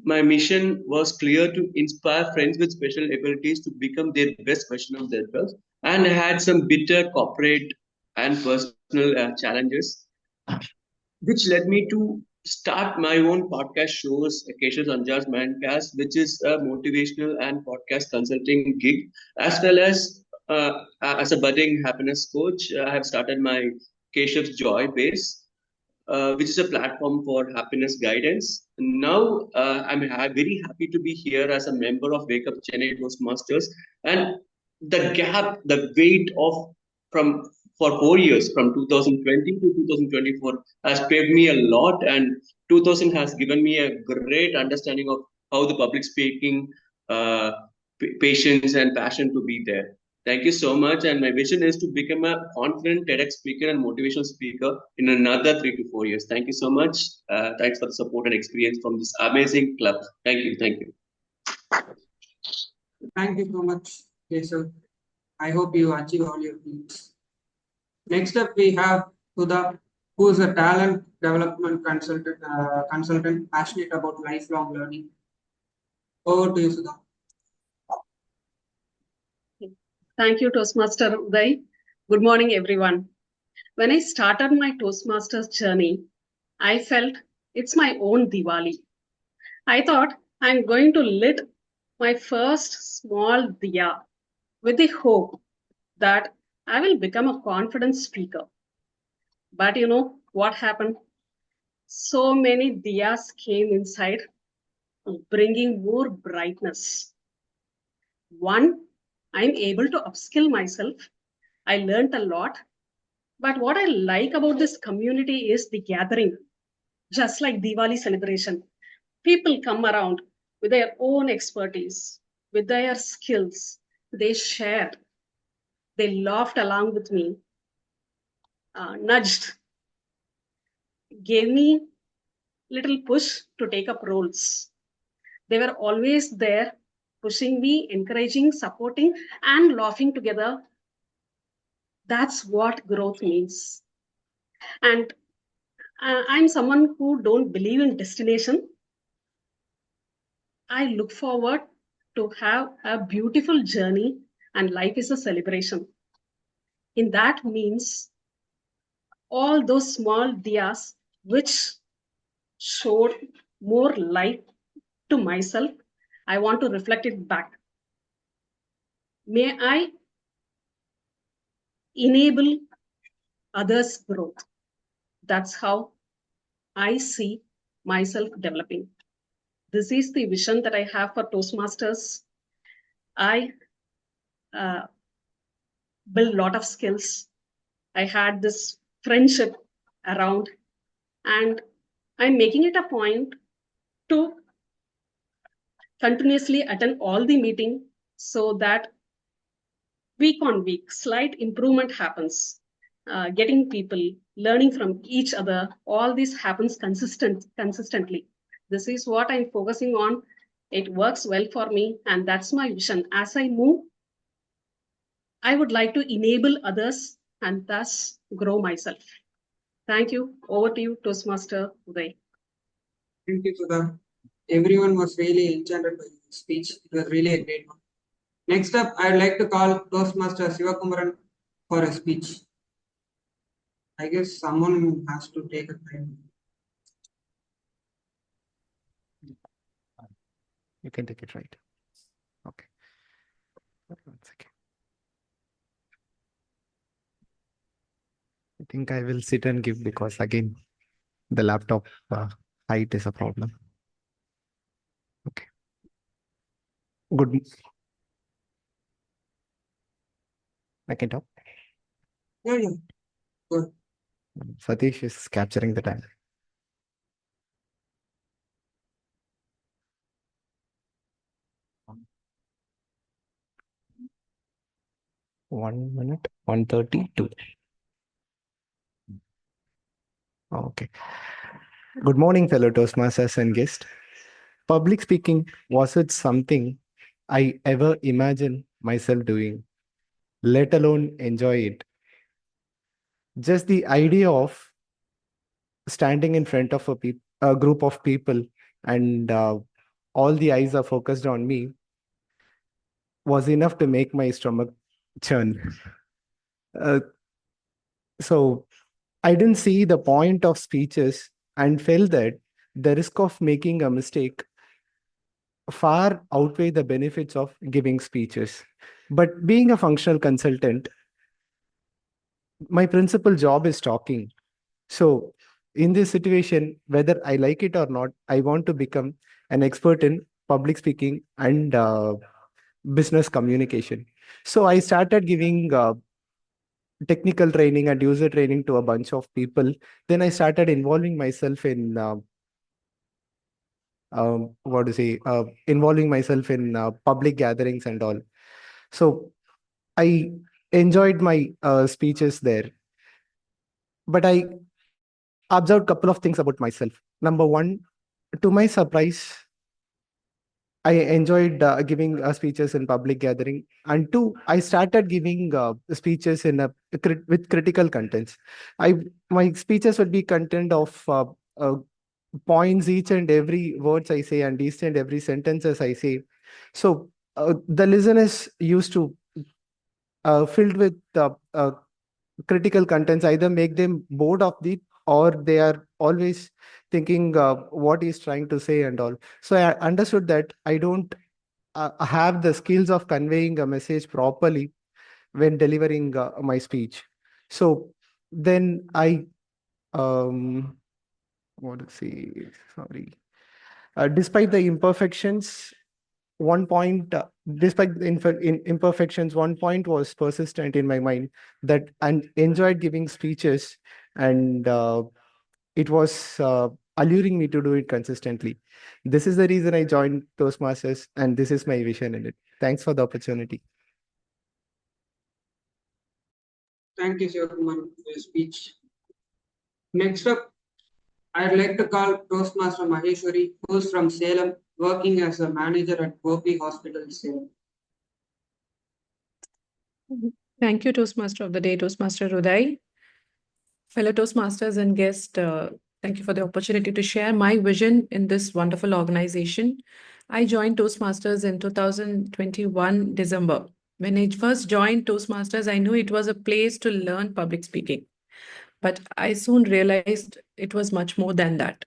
my mission was clear to inspire friends with special abilities to become their best version of themselves. And I had some bitter corporate and personal challenges, which led me to start my own podcast shows, Acacia's Anjar's Mindcast, which is a motivational and podcast consulting gig, as a budding happiness coach. I have started my Keshav's Joy Base, which is a platform for happiness guidance. Now, very happy to be here as a member of Wake Up Chennai Toastmasters. And the weight of from for 4 years, from 2020 to 2024, has paved me a lot. And 2000 has given me a great understanding of how the public speaking, patience and passion to be there. Thank you so much. And my vision is to become a confident TEDx speaker and motivational speaker in another 3 to 4 years. Thank you so much. Thanks for the support and experience from this amazing club. Thank you. Thank you. Thank you so much, Keshav. I hope you achieve all your dreams. Next up, we have Sudha, who is a talent development consultant passionate about lifelong learning. Over to you, Sudha. Thank you, Toastmaster Uday. Good morning, everyone. When I started my Toastmasters journey, I felt it's my own Diwali. I thought I'm going to lit my first small diya with the hope that I will become a confident speaker. But you know what happened? So many diyas came inside, bringing more brightness. One, I'm able to upskill myself. I learned a lot. But what I like about this community is the gathering, just like Diwali celebration. People come around with their own expertise, with their skills. They shared. They laughed along with me, nudged, gave me little push to take up roles. They were always there, pushing me, encouraging, supporting, and laughing together. That's what growth means. And I'm someone who don't believe in destination. I look forward to have a beautiful journey, and life is a celebration. In that means all those small diyas which showed more light to myself, I want to reflect it back. May I enable others' growth. That's how I see myself developing. This is the vision that I have for Toastmasters. I build a lot of skills. I had this friendship around And I'm making it a point to continuously attend all the meeting so that week on week, slight improvement happens. Getting people, learning from each other, all this happens consistently. This is what I'm focusing on. It works well for me, and that's my vision. As I move, I would like to enable others and thus grow myself. Thank you. Over to you, Toastmaster Uday. Thank you, Sudha. Everyone was really enchanted by your speech. It was really a great one. Next up, I'd like to call Toastmaster Sivakumaran for a speech. I guess someone has to take a time. You can take it, right? Okay. 1 second. I think I will sit and give because again, the laptop height is a problem. Okay. Good. I can talk. Yeah. Good. Satish is capturing the time. One minute, 1:32. Okay. Good morning, fellow Toastmasters and guests. Public speaking wasn't something I ever imagined myself doing, let alone enjoy it. Just the idea of standing in front of a group of people and all the eyes are focused on me was enough to make my stomach churn. So I didn't see the point of speeches and felt that the risk of making a mistake far outweigh the benefits of giving speeches. But being a functional consultant, my principal job is talking. So in this situation, whether I like it or not, I want to become an expert in public speaking and business communication. So I started giving technical training and user training to a bunch of people. Then I started involving myself in involving myself in public gatherings and all. So I enjoyed my speeches there. But I observed a couple of things about myself. Number one, to my surprise, I enjoyed giving speeches in public gathering. And two, I started giving speeches in with critical contents. My speeches would be content of points, each and every words I say and each and every sentences I say. So the listeners used to filled with critical contents, either make them bored of it or they are always thinking what he's trying to say and all. So I understood that I don't have the skills of conveying a message properly when delivering my speech. So then I what to say, sorry. Despite the imperfections, despite the imperfections, one point was persistent in my mind, that I enjoyed giving speeches, and it was alluring me to do it consistently. This is the reason I joined Toastmasters, and this is my vision in it. Thanks for the opportunity. Thank you, Sivakumaran, for your speech. Next up, I'd like to call Toastmaster Maheshwari, who's from Salem, working as a manager at Gopi Hospital, Salem. Thank you, Toastmaster of the Day, Toastmaster Uday. Fellow Toastmasters and guests, thank you for the opportunity to share my vision in this wonderful organization. I joined Toastmasters in 2021 December. When I first joined Toastmasters, I knew it was a place to learn public speaking. But I soon realized it was much more than that.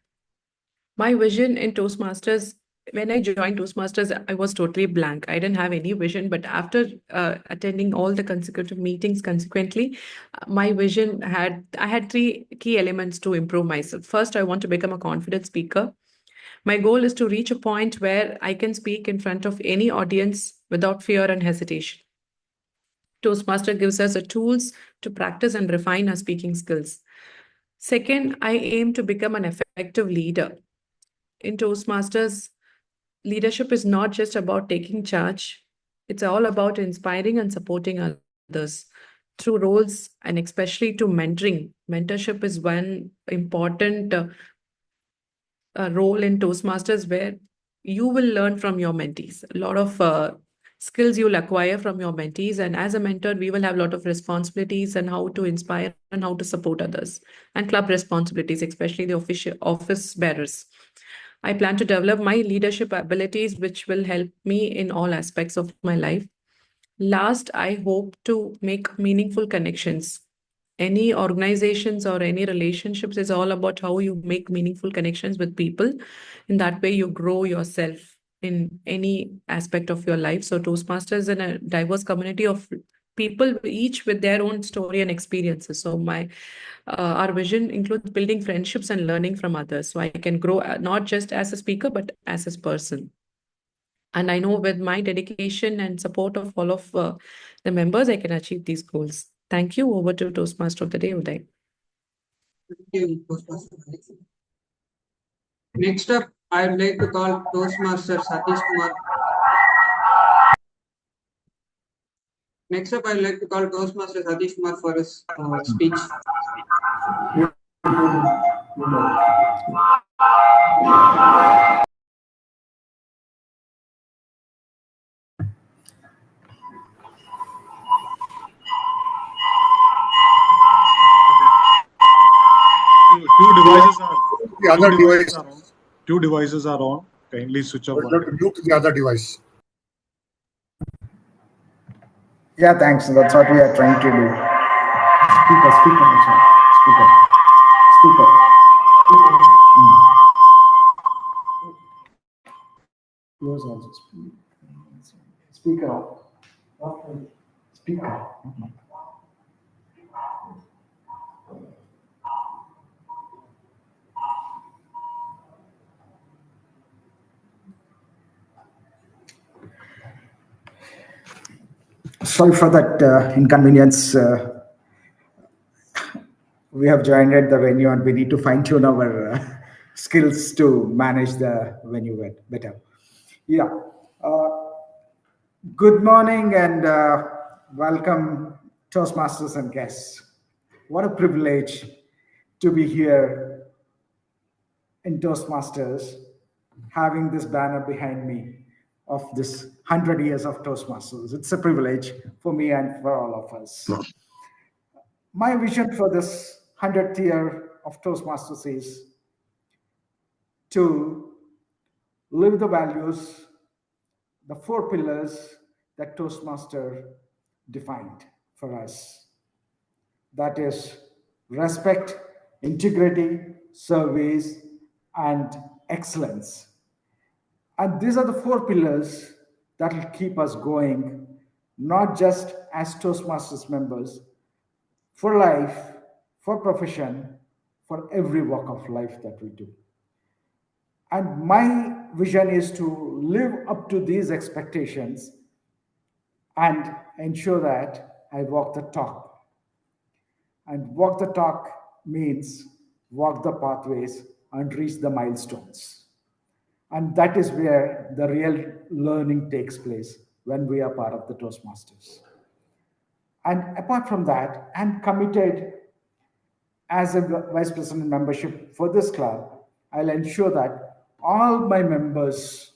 My vision in Toastmasters, when I joined Toastmasters, I was totally blank. I didn't have any vision, but after attending all the consecutive meetings consequently, my vision I had 3 key elements to improve myself. First, I want to become a confident speaker. My goal is to reach a point where I can speak in front of any audience without fear and hesitation. Toastmaster gives us the tools to practice and refine our speaking skills. Second, I aim to become an effective leader. In Toastmasters, leadership is not just about taking charge, it's all about inspiring and supporting others through roles and especially to mentoring. Mentorship is one important role in Toastmasters where you will learn from your mentees. A lot of skills you'll acquire from your mentees. And as a mentor, we will have a lot of responsibilities and how to inspire and how to support others, and club responsibilities, especially the office bearers. I plan to develop my leadership abilities, which will help me in all aspects of my life. Last, I hope to make meaningful connections. Any organizations or any relationships is all about how you make meaningful connections with people. In that way, you grow yourself in any aspect of your life. So, Toastmasters is a diverse community of people, each with their own story and experiences. So, our vision includes building friendships and learning from others. So, I can grow not just as a speaker, but as a person. And I know with my dedication and support of all of the members, I can achieve these goals. Thank you. Over to Toastmaster of the Day, Uday. Thank you, Toastmaster. Next up, I would like to call Toastmaster Satish Kumar. Next up, I would like to call Toastmaster Satish Kumar for his speech. Two devices are on. Kindly switch off. Mute the other device. Yeah, thanks. That's what we are trying to do. Speaker. Close also. Speaker. Sorry for that inconvenience. We have joined at the venue and we need to fine tune our skills to manage the venue better. Yeah. Good morning and welcome, Toastmasters and guests. What a privilege to be here in Toastmasters, having this banner behind me of this 100 years of Toastmasters. It's a privilege for me and for all of us. My vision for this 100th year of Toastmasters is to live the values, the 4 pillars that Toastmaster defined for us. That is respect, integrity, service, and excellence. And these are the 4 pillars that will keep us going, not just as Toastmasters members, for life, for profession, for every walk of life that we do. And my vision is to live up to these expectations and ensure that I walk the talk. And walk the talk means walk the pathways and reach the milestones. And that is where the real learning takes place when we are part of the Toastmasters. And apart from that, I'm committed as a Vice President membership for this club. I'll ensure that all my members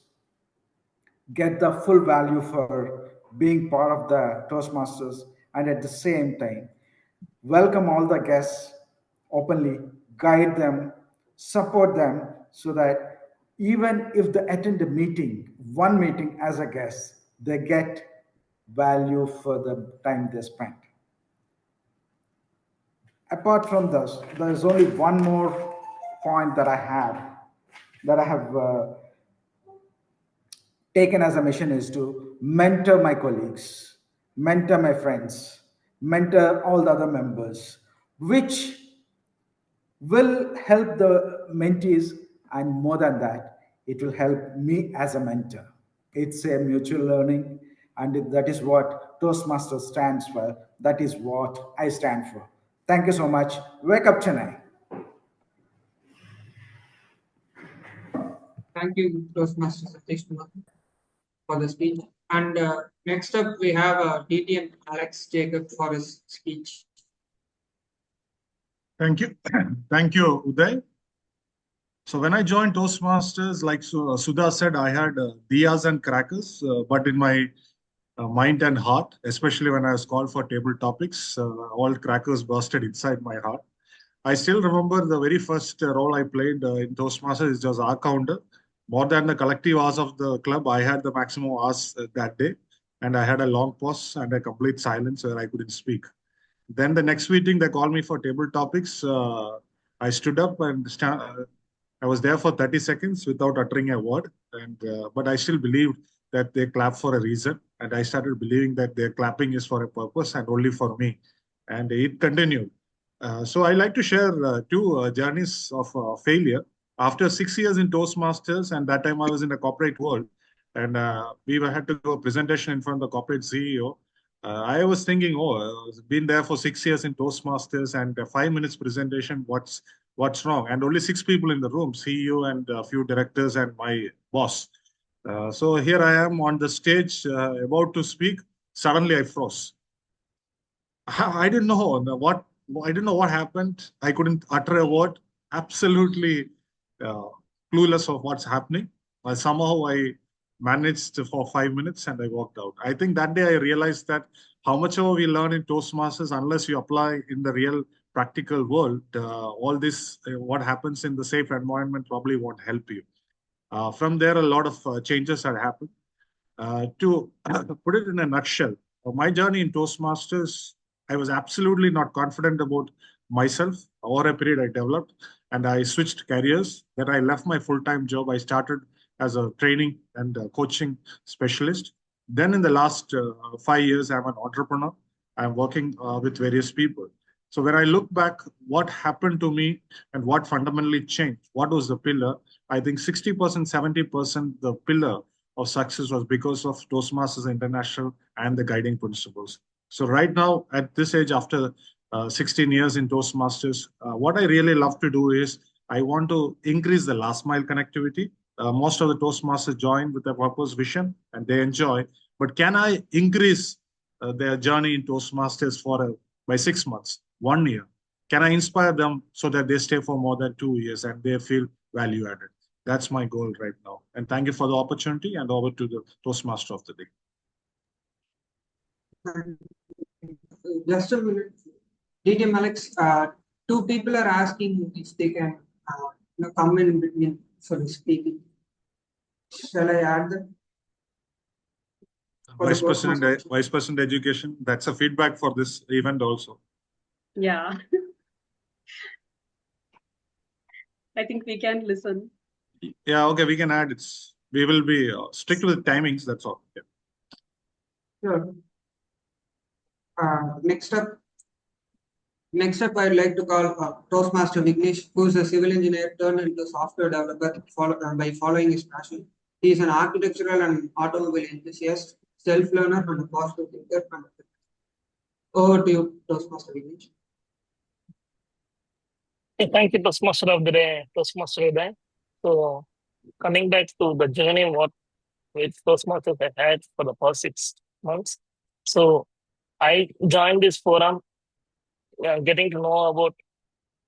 get the full value for being part of the Toastmasters, and at the same time, welcome all the guests openly, guide them, support them, so that even if they attend a meeting, one meeting as a guest, they get value for the time they spent. Apart from this, there is only one more point that I have taken as a mission, is to mentor my colleagues, mentor my friends, mentor all the other members, which will help the mentees, and more than that, it will help me as a mentor. It's a mutual learning, and that is what Toastmasters stands for. That is what I stand for. Thank you so much. Wake up, Chennai. Thank you, Toastmaster Satish Kumar, for the speech. And next up, we have DTM Alex Jacob for his speech. Thank you. Thank you, Uday. So when I joined Toastmasters, like Sudha said, I had diyas and crackers, but in my mind and heart, especially when I was called for table topics, all crackers bursted inside my heart. I still remember the very first role I played in Toastmasters. It was our counter. More than the collective hours of the club, I had the maximum hours that day. And I had a long pause and a complete silence where I couldn't speak. Then the next meeting, they called me for table topics. I stood up and I was there for 30 seconds without uttering a word. But I still believed that they clap for a reason. And I started believing that their clapping is for a purpose and only for me. And it continued. So I like to share two journeys of failure. After 6 years in Toastmasters, and that time I was in the corporate world, and we had to do a presentation in front of the corporate CEO. I was thinking, I've been there for 6 years in Toastmasters, and a 5 minutes presentation. What's wrong? And only 6 people in the room: CEO and a few directors and my boss. So here I am on the stage, about to speak. Suddenly I froze. I didn't know what happened. I couldn't utter a word. Absolutely uh, clueless of what's happening. Somehow I managed for 5 minutes and I walked out. I think that day I realized that how much ever we learn in Toastmasters, unless you apply in the real practical world, all this, what happens in the safe environment probably won't help you. From there, a lot of changes had happened. To put it in a nutshell, my journey in Toastmasters, I was absolutely not confident about myself. Over a period, I developed and I switched careers. Then I left my full-time job. I started as a training and coaching specialist. Then in the last 5 years, I'm an entrepreneur. I'm working with various people. So when I look back, what happened to me and what fundamentally changed? What was the pillar? I think 60%, 70% the pillar of success was because of Toastmasters International and the guiding principles. So right now, at this age, after 16 years in Toastmasters, what I really love to do is I want to increase the last mile connectivity. Most of the Toastmasters join with a purpose vision and they enjoy. But can I increase their journey in Toastmasters by 6 months, 1 year? Can I inspire them so that they stay for more than 2 years and they feel value added? That's my goal right now. And thank you for the opportunity, and over to the Toastmaster of the day. Just a minute. DTM Alex, two people are asking if they can come in between for the speaking. Shall I add them? Vice President Education, that's a feedback for this event also. Yeah. I think we can listen. Yeah, okay, we can add it. We will be strict with timings, that's all. Yeah. Sure. Next up, I'd like to call Toastmaster Vignesh, who is a civil engineer turned into software developer by following his passion. He is an architectural and automobile enthusiast, self-learner, and a positive thinker. Over to you, Toastmaster Vignesh. Thank you, Toastmaster of the day, Toastmaster Uday. So, coming back to the journey, what with Toastmasters I had for the past 6 months. So, I joined this forum, getting to know about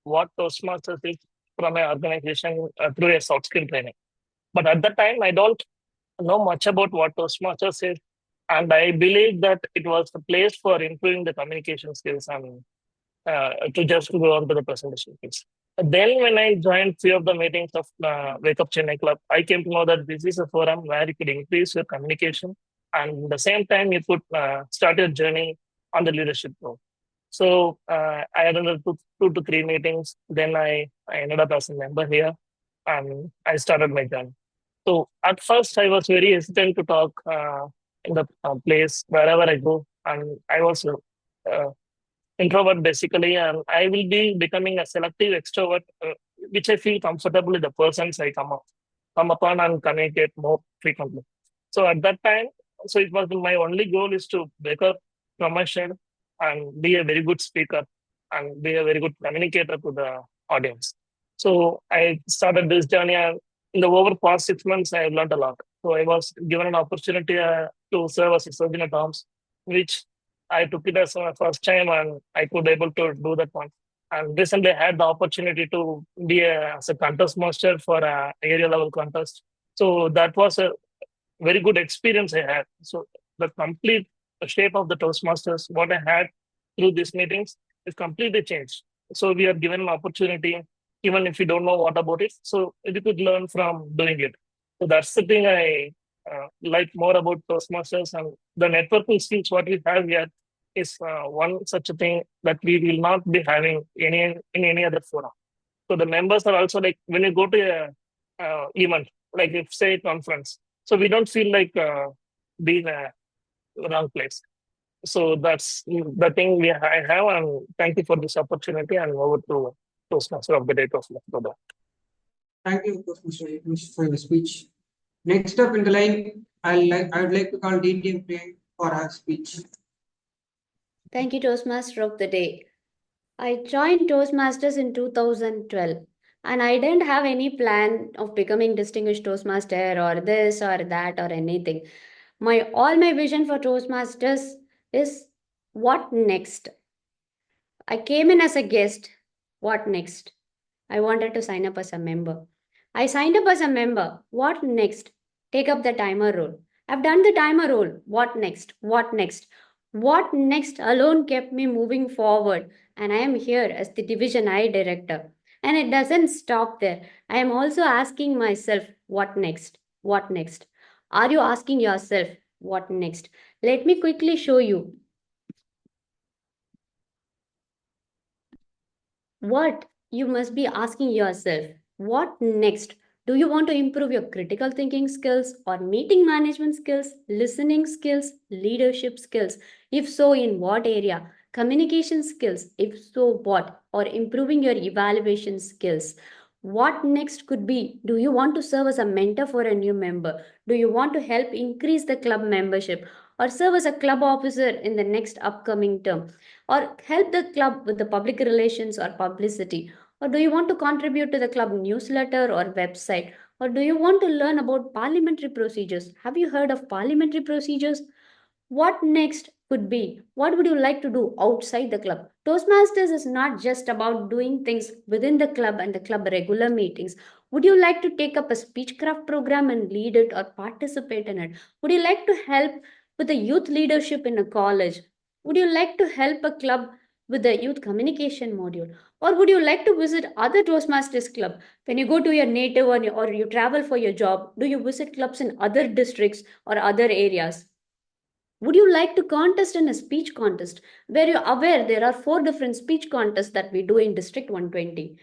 what Toastmasters is from an organization through a soft skill training. But at that time, I don't know much about what Toastmasters is, and I believe that it was the place for improving the communication skills and to just go on to the presentation skills. Then when I joined few of the meetings of Wake Up Chennai Club, I came to know that this is a forum where you could increase your communication and at the same time you could start your journey on the leadership role. So I attended 2 to 3 meetings. Then I ended up as a member here and I started my journey. So at first I was very hesitant to talk in the place wherever I go, and I was introvert basically, and I will be becoming a selective extrovert, which I feel comfortable with the persons I come upon and communicate more frequently. So at that time, so it was my only goal is to break up from my shell and be a very good speaker and be a very good communicator to the audience. So I started this journey, and in the over past 6 months, I have learned a lot. So I was given an opportunity to serve as a surgeon at arms, which I took it as my first time, and I could able to do that one. And recently, I had the opportunity to be as a contest master for a area level contest. So that was a very good experience I had. So the complete shape of the Toastmasters, what I had through these meetings, is completely changed. So we are given an opportunity, even if you don't know what about it. So you could learn from doing it. So that's the thing I like more about Toastmasters, and the networking skills what we have here is one such a thing that we will not be having in any other forum. So the members are also like when you go to a event, like if say conference, so we don't feel like being a wrong place. So that's the thing I have, and thank you for this opportunity. And over to Toastmaster of the Day, Toastmaster. Thank you, Toastmaster Yagnesh, for your speech. Next up in the line, I would like to call DTM Priyang for her speech. Thank you, Toastmaster of the Day. I joined Toastmasters in 2012, and I didn't have any plan of becoming distinguished Toastmaster or this or that or anything. All my vision for Toastmasters is what next? I came in as a guest. What next? I wanted to sign up as a member. I signed up as a member. What next? Take up the timer role. I've done the timer role. What next? What next? What next alone kept me moving forward. And I am here as the Division I director. And it doesn't stop there. I am also asking myself, what next? What next? Are you asking yourself, what next? Let me quickly show you. What you must be asking yourself, what next? Do you want to improve your critical thinking skills or meeting management skills, listening skills, leadership skills? If so, in what area? Communication skills, if so, what? Or improving your evaluation skills? What next could be? Do you want to serve as a mentor for a new member? Do you want to help increase the club membership or serve as a club officer in the next upcoming term? Or help the club with the public relations or publicity? Or do you want to contribute to the club newsletter or website? Or do you want to learn about parliamentary procedures? Have you heard of parliamentary procedures? What next could be? What would you like to do outside the club? Toastmasters is not just about doing things within the club and the club regular meetings. Would you like to take up a speechcraft program and lead it or participate in it? Would you like to help with the youth leadership in a college? Would you like to help a club with the youth communication module? Or would you like to visit other Toastmasters club? When you go to your native or you travel for your job, do you visit clubs in other districts or other areas? Would you like to contest in a speech contest where you're aware there are 4 different speech contests that we do in District 120?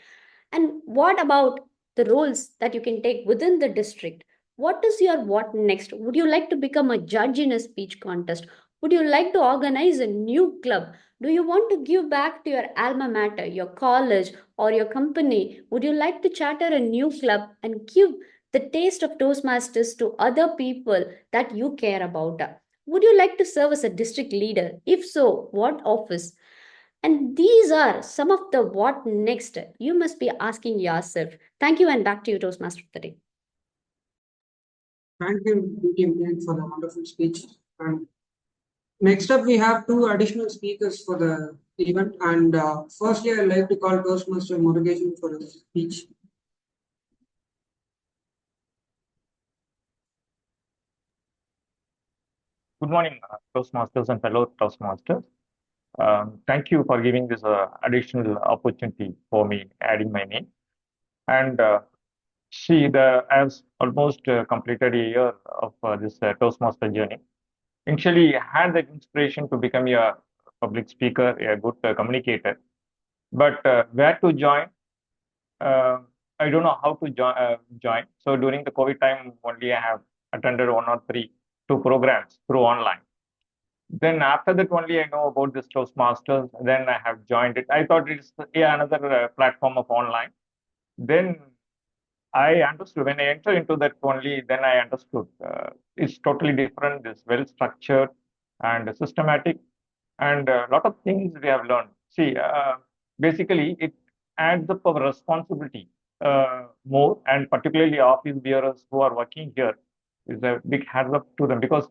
And what about the roles that you can take within the district? What is your what next? Would you like to become a judge in a speech contest? Would you like to organize a new club? Do you want to give back to your alma mater, your college, or your company? Would you like to charter a new club and give the taste of Toastmasters to other people that you care about? Would you like to serve as a district leader? If so, what office? And these are some of the what next you must be asking yourself. Thank you, and back to you, Toastmaster of the Day. Thank you, DTM Priyang, for the wonderful speech. And next up, we have 2 additional speakers for the event. And firstly, I'd like to call Toastmaster Murugesan for his speech. Good morning, Toastmasters and fellow Toastmasters. Thank you for giving this additional opportunity for me, adding my name. And I've almost completed a year of this Toastmaster journey. Initially, I had the inspiration to become a public speaker, a good communicator. But where to join? I don't know how to join. So during the COVID time, only I have attended 1 or 2 programs through online. Then after that only I know about this Toastmasters. Then I have joined it. I thought it's another platform of online. Then I understood when I entered into that only. Then I understood it's totally different. It's well structured and systematic, and a lot of things we have learned. See, basically it adds up our responsibility more, and particularly office bearers who are working here. Is a big hands up to them, because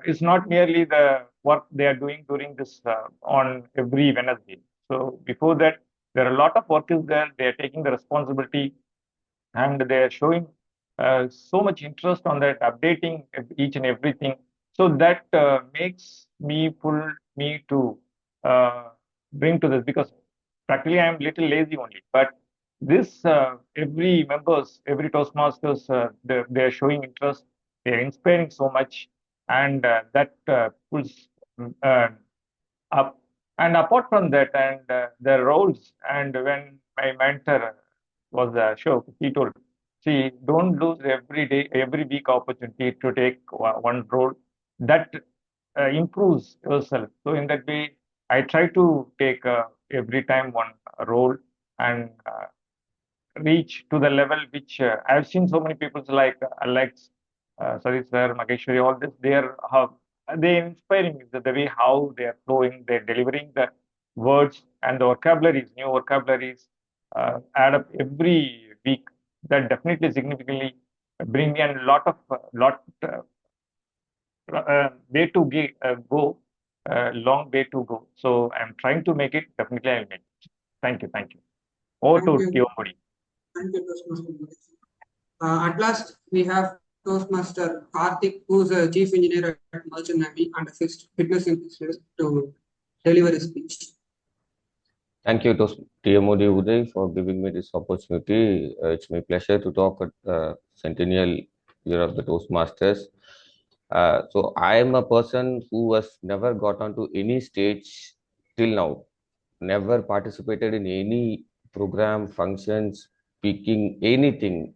it's not merely the work they are doing during this on every Wednesday. So before that, there are a lot of work is there. They are taking the responsibility, and they are showing so much interest on that, updating each and everything. So that makes me pull me to uh, bring to this, because practically I'm little lazy only. But this every members, every Toastmasters, they are showing interest. They are inspiring so much, and that pulls uh, up. And apart from that, and the roles, and when my mentor was Ashok, he told, see, don't lose every day, every week opportunity to take one role that improves yourself. So in that way, I try to take every time one role, and reach to the level which I've seen so many people like Alex, Sadiq sir, Mageshwari, all this, they inspiring me, the way how they are flowing, they're delivering the words and the vocabularies, new vocabularies, add up every week. That definitely significantly bring me a lot way to go, long way to go. So I'm trying to make it. Definitely, I'll make it. Thank you, thank you. Over Thank to you. TM Modi. Thank you, Toastmaster. At last, we have Toastmaster Karthik, who's a chief engineer at Merchant Navy and a fitness enthusiast, to deliver his speech. Thank you, TM Uday, for giving me this opportunity. It's my pleasure to talk at Centennial Year of the Toastmasters. So I am a person who has never got onto any stage till now, never participated in any program, functions, speaking, anything.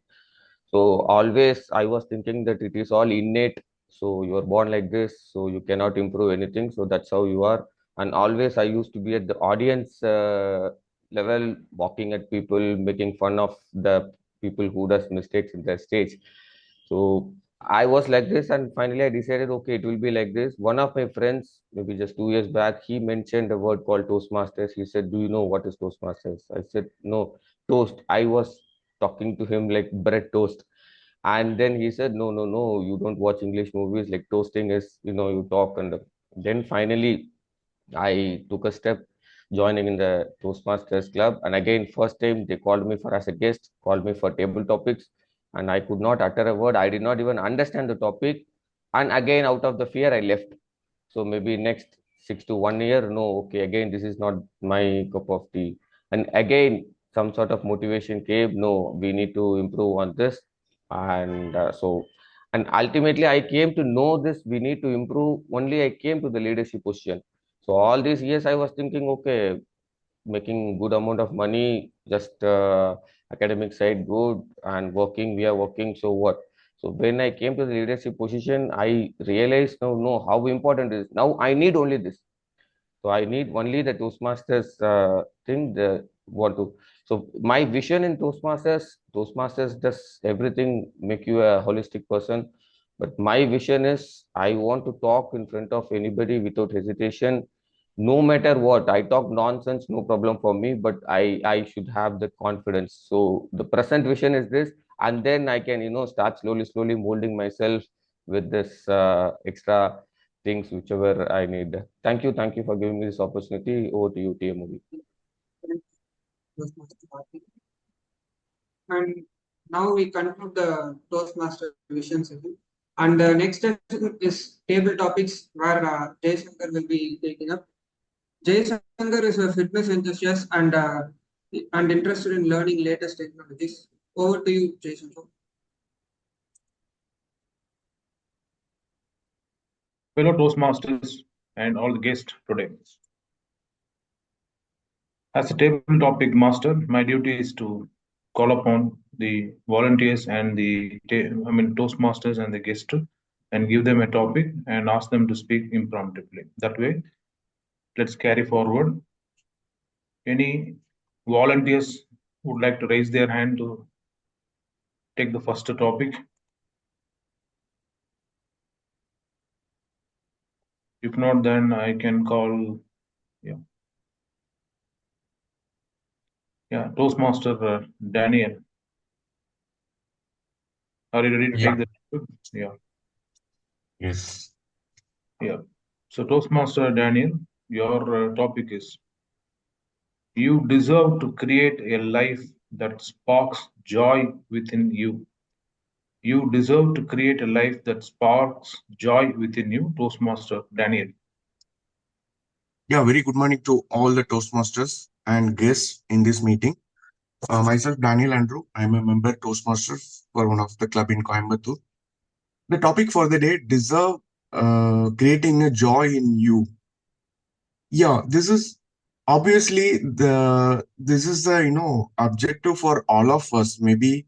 So always I was thinking that it is all innate. So you are born like this, so you cannot improve anything. So that's how you are. And always I used to be at the audience level, walking at people, making fun of the people who does mistakes in their stage. So I was like this, and finally I decided, okay, it will be like this. One of my friends, maybe just 2 years back, he mentioned a word called Toastmasters. He said, "Do you know what is Toastmasters?" I said, "No, toast." I was talking to him like bread toast. And then he said, "No, no, no, you don't watch English movies. Like toasting is, you talk." And then finally, I took a step joining in the Toastmasters club. And again, first time they called me for as a guest, called me for table topics, and I could not utter a word. I did not even understand the topic. And again, out of the fear, I left. So maybe next 6 to 1 year, no, okay, again, this is not my cup of tea. And again, some sort of motivation came. No, we need to improve on this. And and ultimately, I came to know this. We need to improve. Only I came to the leadership position. So all these years, I was thinking, okay, making good amount of money, just academic side good, and working, we are working. So what? So when I came to the leadership position, I realized now, no, how important it is. Now I need only this. So I need only the Toastmasters thing. The want to. So my vision in Toastmasters does everything, make you a holistic person. But my vision is I want to talk in front of anybody without hesitation, no matter what. I talk nonsense, no problem for me, but I should have the confidence. So the present vision is this, and then I can start slowly molding myself with this extra things whichever I need. Thank you for giving me this opportunity. Over to you, TM Movie. Toastmaster Karthik. And now we conclude the Toastmaster vision session. And the next session is table topics, where Jai Shankar will be taking up. Jai Shankar is a fitness enthusiast and interested in learning latest technologies. Over to you, Jai Shankar. Fellow Toastmasters and all the guests today. As a table topic master, my duty is to call upon the volunteers and Toastmasters and the guests, and give them a topic and ask them to speak impromptu. That way, let's carry forward. Any volunteers would like to raise their hand to take the first topic? If not, then I can call, Toastmaster Daniel. Are you ready to Yeah. take the? Yeah. Yes. Yeah. So Toastmaster Daniel, your topic is: you deserve to create a life that sparks joy within you. You deserve to create a life that sparks joy within you, Toastmaster Daniel. Yeah, very good morning to all the Toastmasters and guests in this meeting. Myself, Daniel Andrew. I'm a member Toastmasters for one of the club in Coimbatore. The topic for the day, deserve creating a joy in you. Yeah, this is obviously this is the objective for all of us. Maybe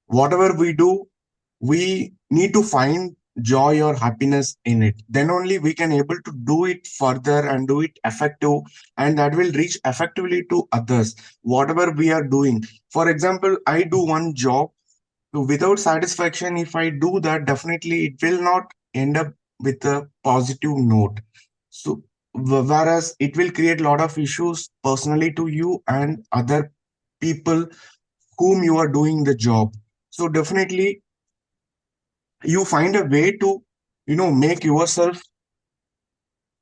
whatever we do, we need to find joy or happiness in it. Then only we can able to do it further and do it effective, and that will reach effectively to others. Whatever we are doing. For example, I do one job. So without satisfaction, if I do that, definitely it will not end up with a positive note. So whereas it will create a lot of issues personally to you and other people whom you are doing the job. So definitely you find a way to make yourself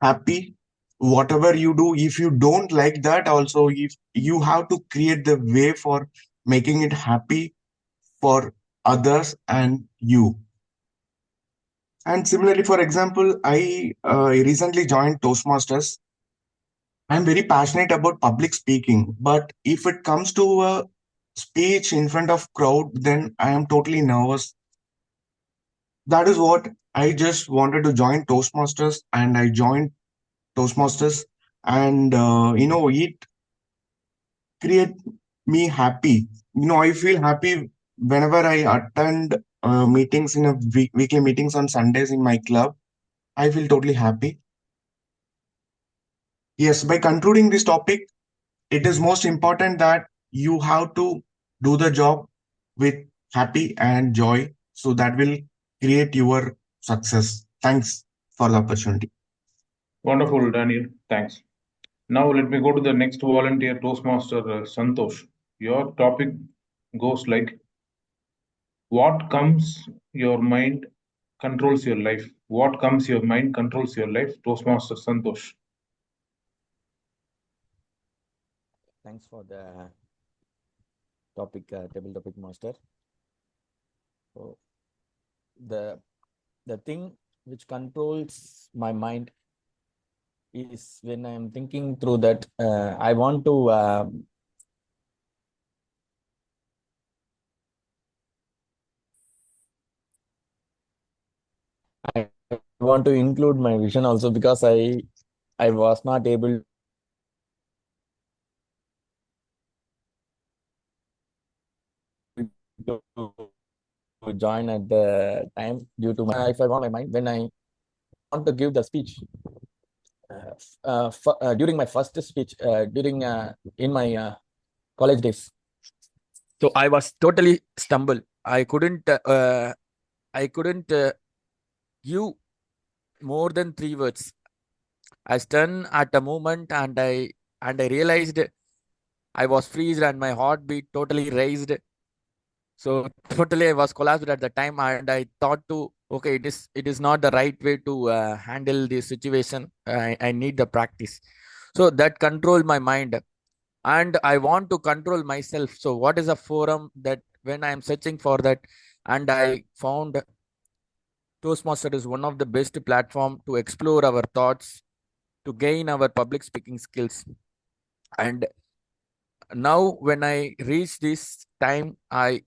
happy whatever you do. If you don't like that also, if you have to create the way for making it happy for others and you. And similarly, for example, I recently joined Toastmasters. I'm very passionate about public speaking, but if it comes to a speech in front of crowd, then I am totally nervous. That is what I just wanted to join Toastmasters, and I joined Toastmasters, and it create me happy. I feel happy whenever I attend meetings in a weekly meetings on Sundays in my club. I feel totally happy. Yes, by concluding this topic, it is most important that you have to do the job with happy and joy. So that will create your success. Thanks for the opportunity. Wonderful, Daniel. Thanks. Now let me go to the next volunteer, Toastmaster Santosh. Your topic goes like: what comes your mind controls your life. What comes your mind controls your life, Toastmaster Santosh. Thanks for the topic, table topic master. So the thing which controls my mind is when I'm thinking through that I want to include my vision also, because I was not able to join at the time due to my, if I want my mind, when I want to give the speech during my first speech during in my college days. So I was totally stumbled. I couldn't give more than 3 words. I stunned at a moment, and I realized I was freezed and my heartbeat totally raised. So totally I was collapsed at the time, and I thought to, okay, it is not the right way to handle this situation. I need the practice. So that controlled my mind, and I want to control myself. So what is a forum that when I am searching for that, and I found Toastmaster is one of the best platform to explore our thoughts, to gain our public speaking skills. And now when I reach this time, I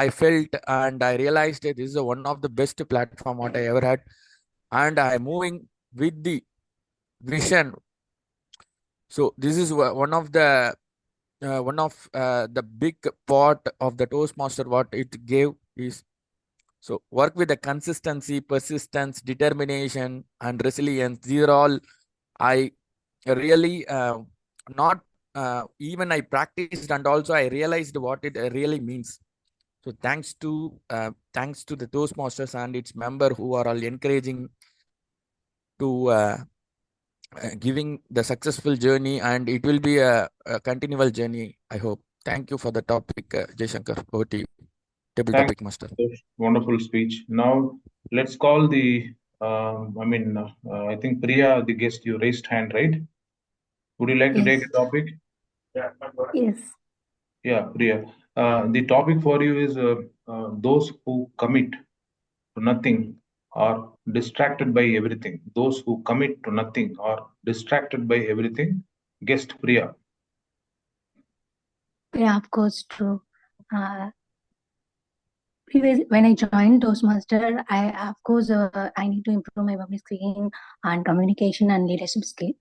felt and I realized that this is one of the best platform what I ever had, and I am moving with the vision. So this is one of the big part of the Toastmaster what it gave is, so work with the consistency, persistence, determination, and resilience. These are all I really not even I practiced, and also I realized what it really means. So thanks to the Toastmasters and its member who are all encouraging to giving the successful journey, and it will be a continual journey, I hope. Thank you for the topic, Jai Shankar. Over to you. table Thanks. topic master. Wonderful speech. Now let's call the. I think Priya, the guest, you raised hand, right? Would you like to take a topic? Yes. Yeah, Priya. The topic for you is those who commit to nothing are distracted by everything. Those who commit to nothing are distracted by everything. Guest Priya. Yeah, of course, true. When I joined Toastmaster, I need to improve my public speaking and communication and leadership skill.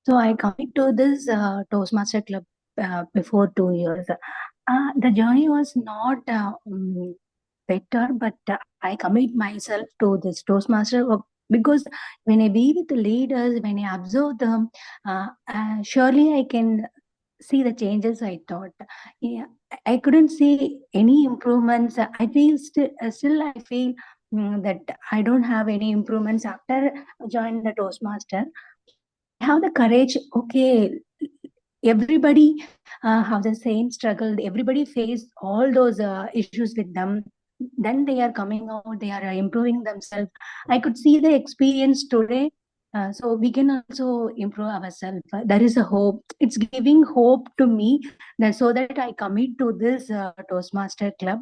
So I committed to this Toastmaster club before 2 years. The journey was not better, but I commit myself to this Toastmaster work because when I be with the leaders, when I observe them, surely I can see the changes I thought. Yeah, I couldn't see any improvements. I feel still I feel that I don't have any improvements after joining the Toastmaster. I have the courage. Okay, everybody have the same struggle. Everybody face all those issues with them. Then they are coming out. They are improving themselves. I could see the experience today. So we can also improve ourselves. There is a hope. It's giving hope to me that so that I commit to this Toastmaster club.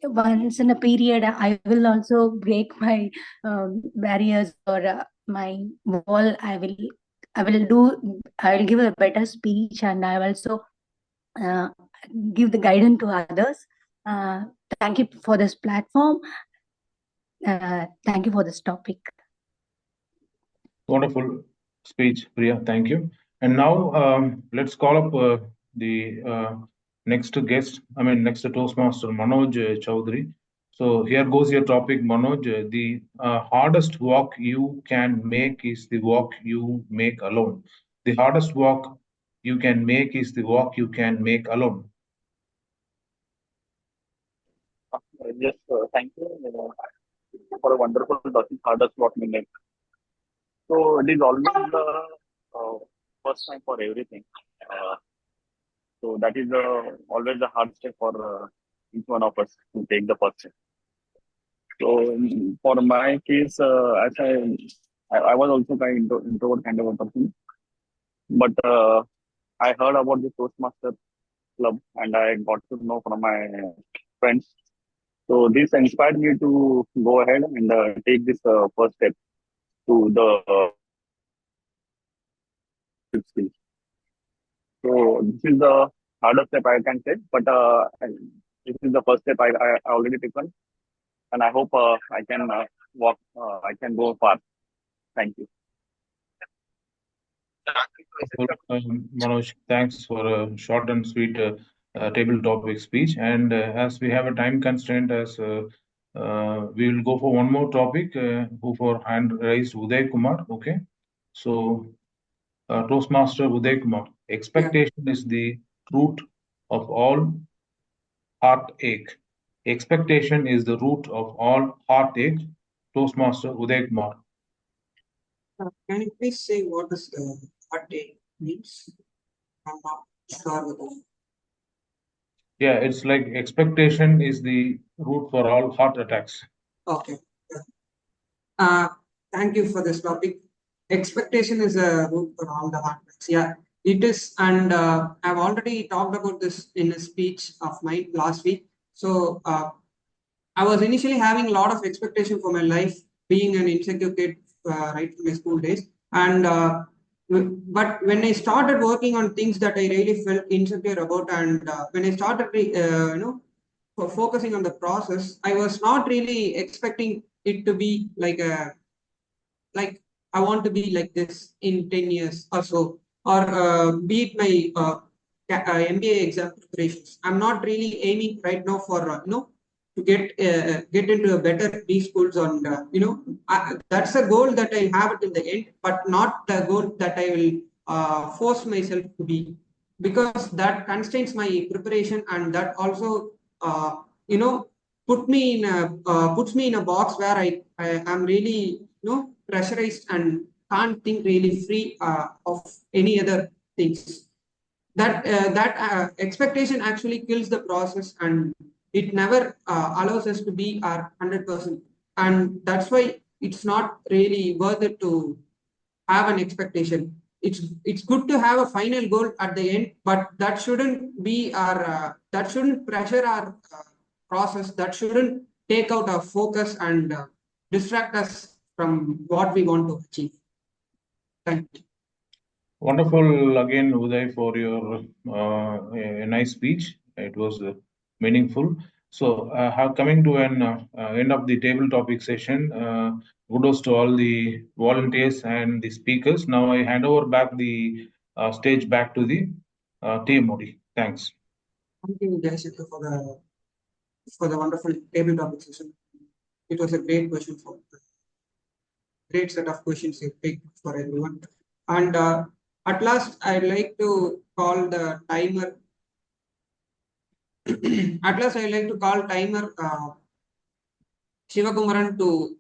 Once in a period, I will also break my barriers or my wall. I will give a better speech, and I will also give the guidance to others. Thank you for this platform. Thank you for this topic. Wonderful speech, Priya. Thank you. And now let's call up the next guest. Next Toastmaster, Manoj Chowdhury. So here goes your topic, Manoj. The hardest walk you can make is the walk you make alone. The hardest walk you can make is the walk you can make alone. Yes, thank you for a wonderful topic, hardest walk we make. So it is always the first time for everything. So that is always the hard step for each one of us to take the first step. So for my case, as I was also kind of introvert kind of a person, but I heard about the Toastmaster club and I got to know from my friends. So this inspired me to go ahead and take this first step to the skills. So this is the hardest step I can take, but this is the first step I already taken, and I hope I can walk. I can go far. Thank you. Manoj, thanks for a short and sweet table topic speech. And as we have a time constraint, we will go for one more topic. Who for hand raised Uday Kumar? Okay, so Toastmaster Uday Kumar. Expectation is the root of all heartache. Expectation is the root of all heartache. Toastmaster Uday Kumar. Can you please say what does heartache means? I'm not sure with that. Yeah, it's like expectation is the root for all heart attacks. Okay. Thank you for this topic. Expectation is a root for all the heart attacks. Yeah, it is. And I've already talked about this in a speech of mine last week. So I was initially having a lot of expectation for my life, being an insecure kid right from my school days. And but when I started working on things that I really felt insecure about, and when I started, focusing on the process, I was not really expecting it to be like I want to be like this in 10 years or so, or be it my MBA exam preparations. I'm not really aiming right now for to get into a better B schools, and that's a goal that I have it in the end, but not the goal that I will force myself to be, because that constrains my preparation, and that also puts me in a box where I am really pressurized and can't think really free of any other things. That expectation actually kills the process, and it never allows us to be our 100%. And that's why it's not really worth it to have an expectation. It's good to have a final goal at the end, but that shouldn't be our that shouldn't pressure our process. That shouldn't take out our focus and distract us from what we want to achieve. Thank you. Wonderful again, Uday, for your a nice speech. It was meaningful. So, coming to an end of the table topic session, kudos to all the volunteers and the speakers. Now I hand over back the stage back to the TM Modi. Thanks. Thank you, Jai Shankar, for the wonderful table topic session. It was a great question great set of questions you picked for everyone. And at last, I'd like to call the timer. At last, I'd like to call timer Shivakumaran to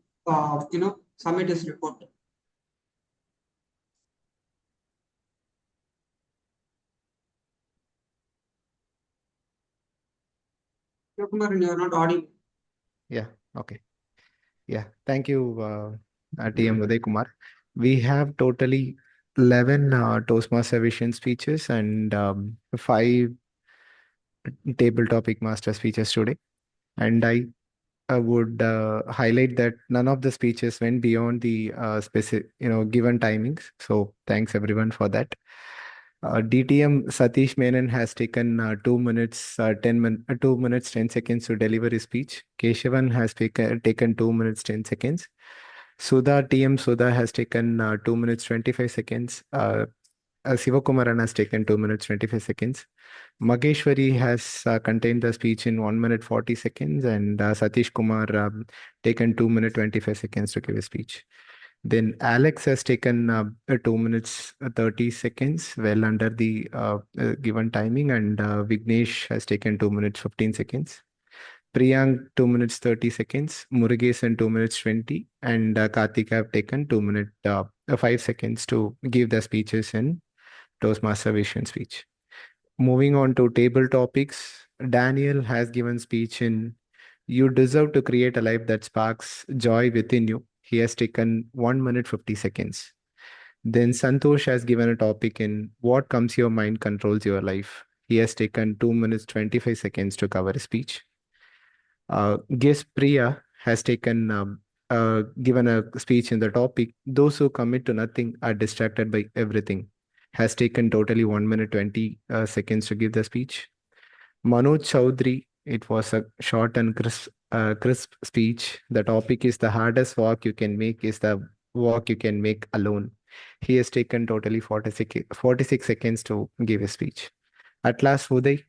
submit his report. Shivakumaran, you are not audible. Yeah, okay. Yeah, thank you, TM Uday Kumar. We have totally 11 Toastmaster Vision speeches and 5 table topic master speeches today. And I would highlight that none of the speeches went beyond the specific, given timings. So thanks everyone for that. DTM Satish Menon has taken 2 minutes 2 minutes 10 seconds to deliver his speech. Keshavan has taken 2 minutes 10 seconds. TM Sudha has taken 2 minutes 25 seconds. Sivakumaran has taken 2 minutes 25 seconds. Mageshwari has contained the speech in 1 minute 40 seconds, and Satish Kumar taken 2 minutes 25 seconds to give a speech. Then Alex has taken 2 minutes 30 seconds, well under the given timing, and Vignesh has taken 2 minutes 15 seconds. Priyang 2 minutes 30 seconds, Murugesan 2 minutes 20, and Karthik have taken 2 minutes 5 seconds to give the speeches in Toastmaster Vision speech. Moving on to table topics, Daniel has given speech in "You deserve to create a life that sparks joy within you." He has taken 1 minute 50 seconds. Then Santosh has given a topic in "What comes your mind controls your life." He has taken 2 minutes 25 seconds to cover a speech. Guest Priya has taken given a speech in the topic "Those who commit to nothing are distracted by everything." Has taken totally 1 minute 20 seconds to give the speech. Manoj Chaudhary, it was a short and crisp speech. The topic is "The hardest walk you can make is the walk you can make alone." He has taken totally 46 seconds to give a speech. At last, Uday,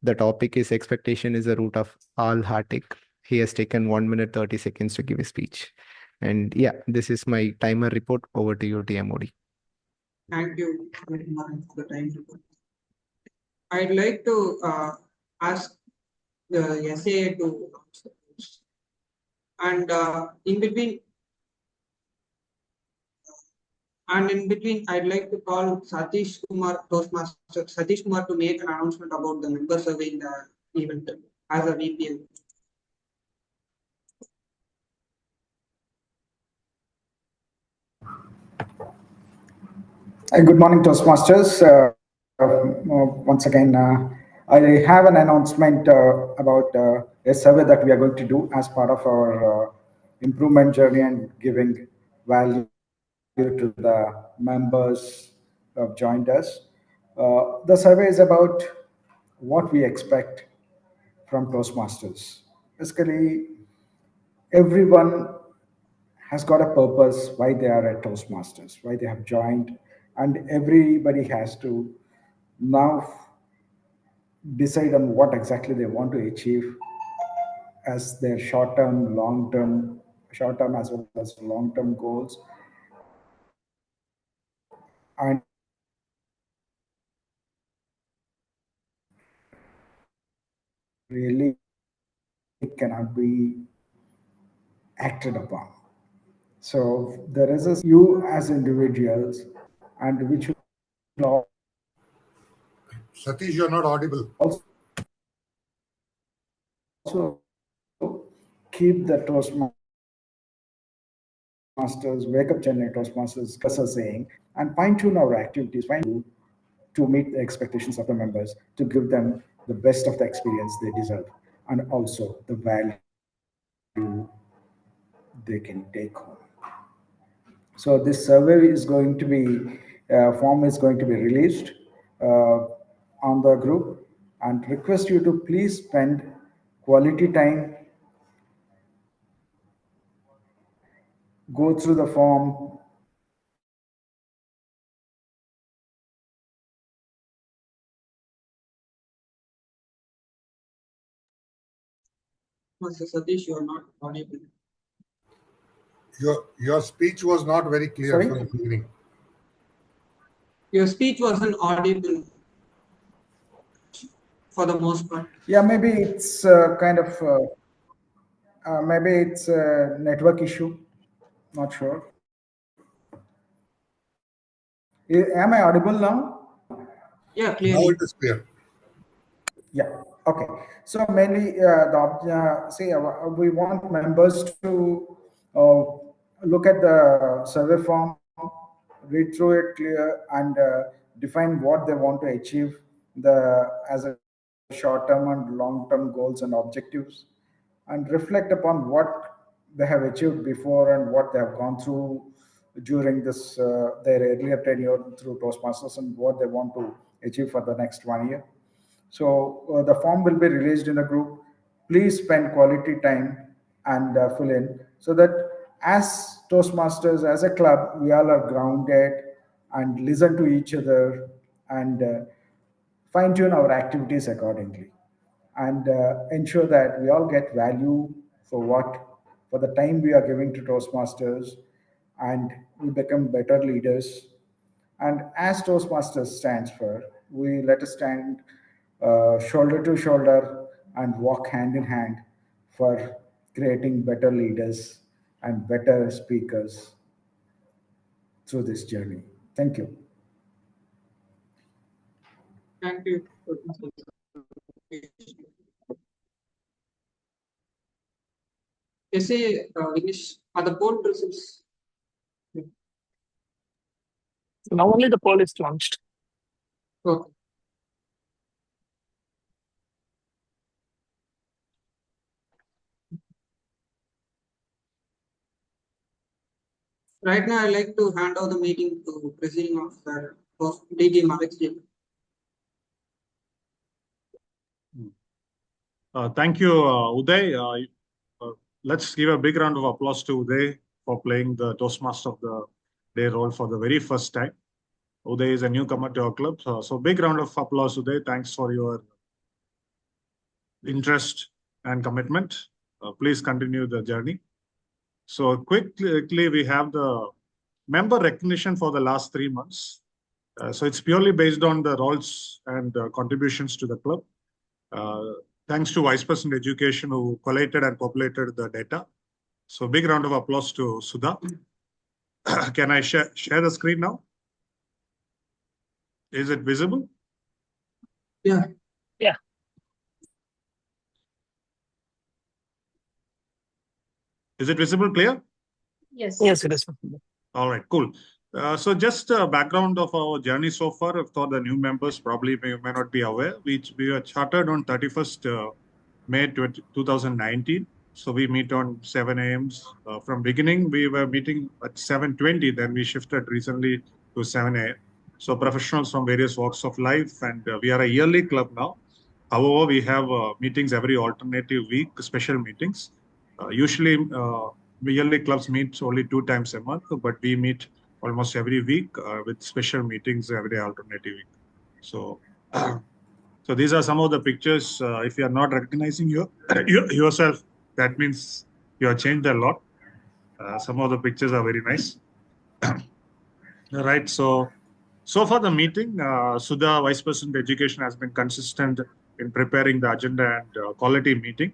the topic is "Expectation is the root of all heartache." He has taken 1 minute 30 seconds to give a speech. And yeah, this is my timer report. Over to you, TM Modi. Thank you for the time report. I'd like to ask the SA to and in between I'd like to call Satish Kumar, Toastmaster Satish Kumar, to make an announcement about the member survey in the event as a VPN. Good morning, Toastmasters. Once again, I have an announcement about a survey that we are going to do as part of our improvement journey and giving value to the members who have joined us. The survey is about what we expect from Toastmasters. Basically, everyone has got a purpose why they are at Toastmasters, why they have joined, and everybody has to now decide on what exactly they want to achieve as their short-term as well as long-term goals. And really cannot be acted upon. So there is a you as individuals, and which will Satish, you're not audible. Also also keep the Toastmasters, Wake Up Chennai Toastmasters saying, and fine-tune our activities, to meet the expectations of the members, to give them the best of the experience they deserve, and also the value they can take home. So this survey is going to be, form is going to be released on the group, and request you to please spend quality time, go through the form, Mr. Satish, you are not audible. Your speech was not very clear Sorry? from the beginning. Your speech wasn't audible for the most part. Yeah, maybe it's maybe it's a network issue. Not sure. Am I audible now? Yeah, Now clearly. it is clear. Yeah. Okay. So mainly, we want members to look at the survey form, read through it clear, and define what they want to achieve as a short-term and long-term goals and objectives, and reflect upon what they have achieved before and what they have gone through during this their earlier tenure through Toastmasters, and what they want to achieve for the next 1 year. So the form will be released in the group. Please spend quality time and fill in, so that as Toastmasters, as a club, we all are grounded and listen to each other, and fine tune our activities accordingly, and ensure that we all get value for the time we are giving to Toastmasters, and we become better leaders. And as Toastmasters stands for, we let us stand shoulder to shoulder and walk hand in hand for creating better leaders and better speakers through this journey. Thank you. Thank you. Vignesh, are the poll results? Now only the poll is launched. Okay. Right now, I'd like to hand over the meeting to President of the DTM Priyang. Thank you, Uday. Let's give a big round of applause to Uday for playing the Toastmaster of the Day role for the very first time. Uday is a newcomer to our club. So big round of applause, Uday. Thanks for your interest and commitment. Please continue the journey. So quickly, we have the member recognition for the last 3 months. So it's purely based on the roles and contributions to the club. Thanks to Vice President Education who collated and populated the data. So big round of applause to Sudha. Can I share the screen now? Is it visible? Yeah. Yeah. Is it visible, clear? Yes. Yes, it is. All right, cool. So just a background of our journey so far for the new members, probably may not be aware. We were chartered on 31st May 2019. So we meet on 7 a.m. From beginning, we were meeting at 7:20. Then we shifted recently to 7 a.m. So professionals from various walks of life, and we are a yearly club now. However, we have meetings every alternative week, special meetings. Usually, yearly clubs meet only 2 times a month, but we meet almost every week with special meetings every alternative week. So, so these are some of the pictures. If you are not recognizing yourself, that means you have changed a lot. Some of the pictures are very nice. All right. So far the meeting, Sudha, Vice President Education, has been consistent in preparing the agenda and quality meeting.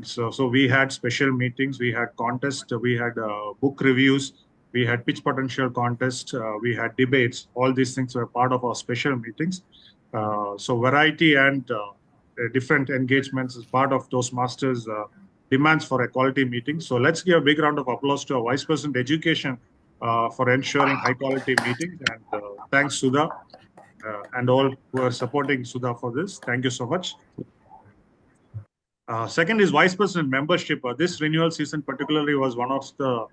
So we had special meetings, we had contests, we had book reviews, we had pitch potential contest, we had debates. All these things were part of our special meetings. So variety and different engagements as part of Toastmasters demands for a quality meeting. So let's give a big round of applause to our Vice President Education for ensuring high quality meetings. And thanks, Sudha, and all who are supporting Sudha for this. Thank you so much. Second is Vice President membership. This renewal season particularly was one of the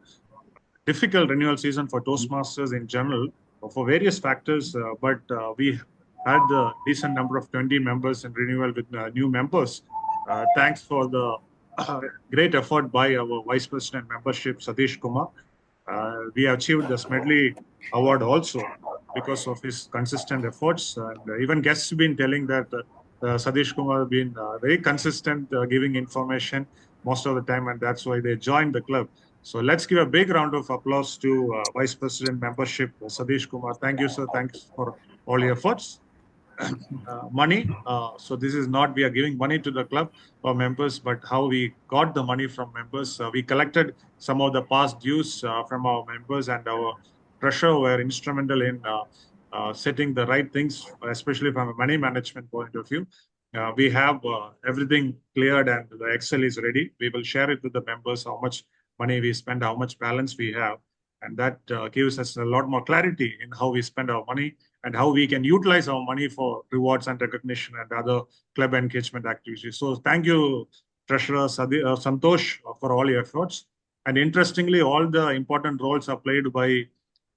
difficult renewal season for Toastmasters in general for various factors, but we had a decent number of 20 members in renewal with new members. Thanks for the great effort by our Vice President membership, Satish Kumar. We achieved the Smedley Award also because of his consistent efforts. And even guests have been telling that Satish Kumar has been very consistent giving information most of the time, and that's why they joined the club. So let's give a big round of applause to Vice President membership, Satish Kumar. Thank you, sir. Thanks for all your efforts. Money. So this is not we are giving money to the club or members, but how we got the money from members. We collected some of the past dues from our members, and our treasurer were instrumental in setting the right things, especially from a money management point of view. We have everything cleared and the Excel is ready. We will share it with the members how much money we spend, how much balance we have. And that gives us a lot more clarity in how we spend our money and how we can utilize our money for rewards and recognition and other club engagement activities. So thank you, Treasurer Santosh, for all your efforts. And interestingly, all the important roles are played by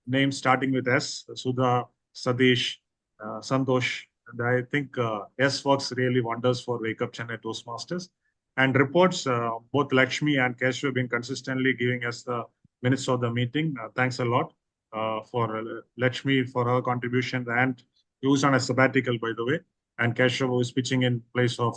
names starting with S, Sudha, Sadish, Santosh. And I think S works really wonders for Wake Up Chennai Toastmasters. And reports, both Lakshmi and Keshav have been consistently giving us the minutes of the meeting. Thanks a lot for Lakshmi for her contribution, and he was on a sabbatical, by the way. And Keshav was pitching in place of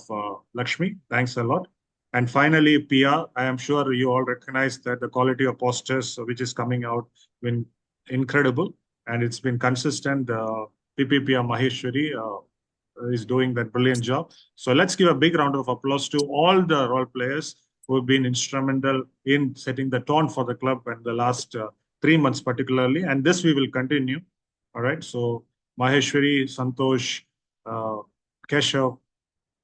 Lakshmi. Thanks a lot. And finally, Pia, I am sure you all recognize that the quality of posters which is coming out been incredible, and it's been consistent. PPPR Maheshwari is doing that brilliant job. So let's give a big round of applause to all the role players who have been instrumental in setting the tone for the club in the last 3 months particularly. And this we will continue. All right. So Maheshwari, Santosh, Keshav,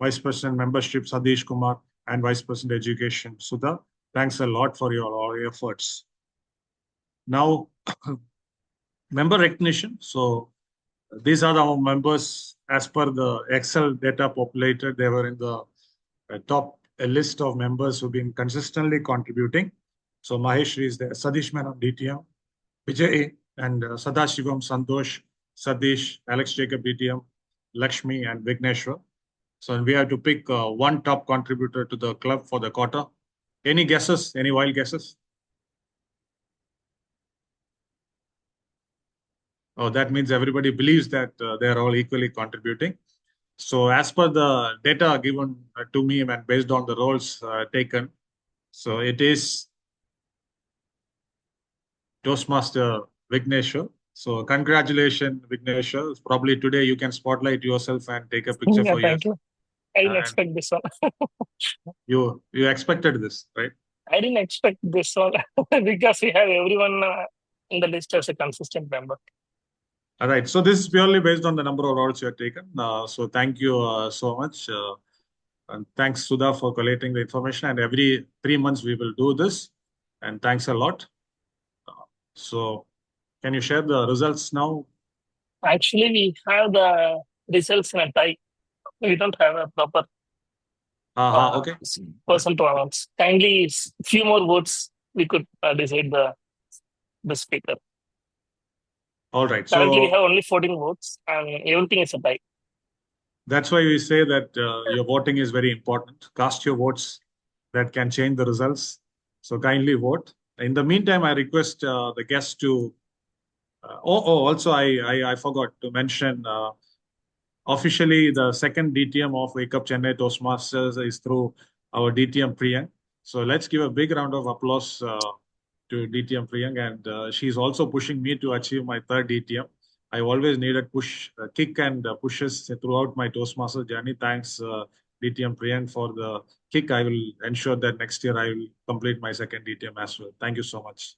Vice President Membership, Sadish Kumar, and Vice President Education, Sudha. Thanks a lot for all your efforts. Now, member recognition. So these are our members as per the Excel data populated. They were in the top list of members who've been consistently contributing. So Maheshwari is there, Sadish Menon, DTM, Vijay and Sadashivam, Santosh, Sadish, Alex Jacob, DTM, Lakshmi, and Vigneshwar. So we have to pick one top contributor to the club for the quarter. Any guesses? Any wild guesses? Oh, that means everybody believes that they are all equally contributing. So as per the data given to me and based on the roles taken, so it is Toastmaster Vigneshwar. So congratulations, Vigneshwar. Probably today you can spotlight yourself and take a picture for Thank you. I didn't and expect this one. you expected this, right? I didn't expect this one because we have everyone in the list as a consistent member. All right. So this is purely based on the number of roles you have taken. So thank you so much. And thanks, Sudha, for collating the information. And every 3 months we will do this. And thanks a lot. So can you share the results now? Actually, we have the results in a tie. We don't have a proper okay. person to announce. Kindly, few more votes, we could decide the speaker. All right. Currently, we So have only 14 votes, and everything is a tie. that's why we say that your voting is very important. Cast your votes that can change the results. So kindly vote. In the meantime, I request the guests to. Also, I forgot to mention. Officially, the second DTM of Wake Up Chennai Toastmasters is through our DTM Priyang. So let's give a big round of applause to DTM Priyang. And she's also pushing me to achieve my third DTM. I always needed kick and pushes throughout my Toastmasters journey. Thanks, DTM Priyang, for the kick. I will ensure that next year I will complete my second DTM as well. Thank you so much.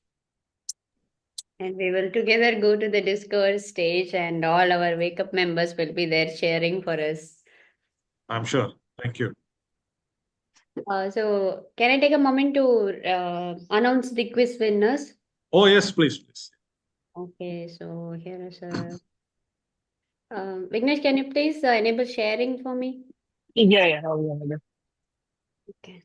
And we will together go to the Discord stage, and all our Wake Up members will be there cheering for us. I'm sure. Thank you. So can I take a moment to announce the quiz winners? Oh, yes, please. Okay, so here is a... Vignesh, can you please enable sharing for me? Yeah. Okay.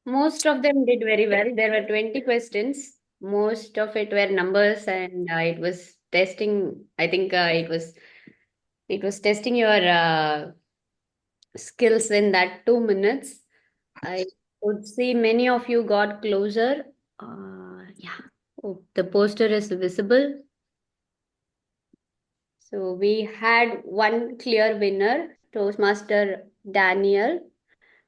Most of them did very well. There were 20 questions. Most of it were numbers, and it was testing. I think it was testing your skills in that 2 minutes. I could see many of you got closer. Yeah. Oh, the poster is visible. So we had one clear winner, Toastmaster Daniel,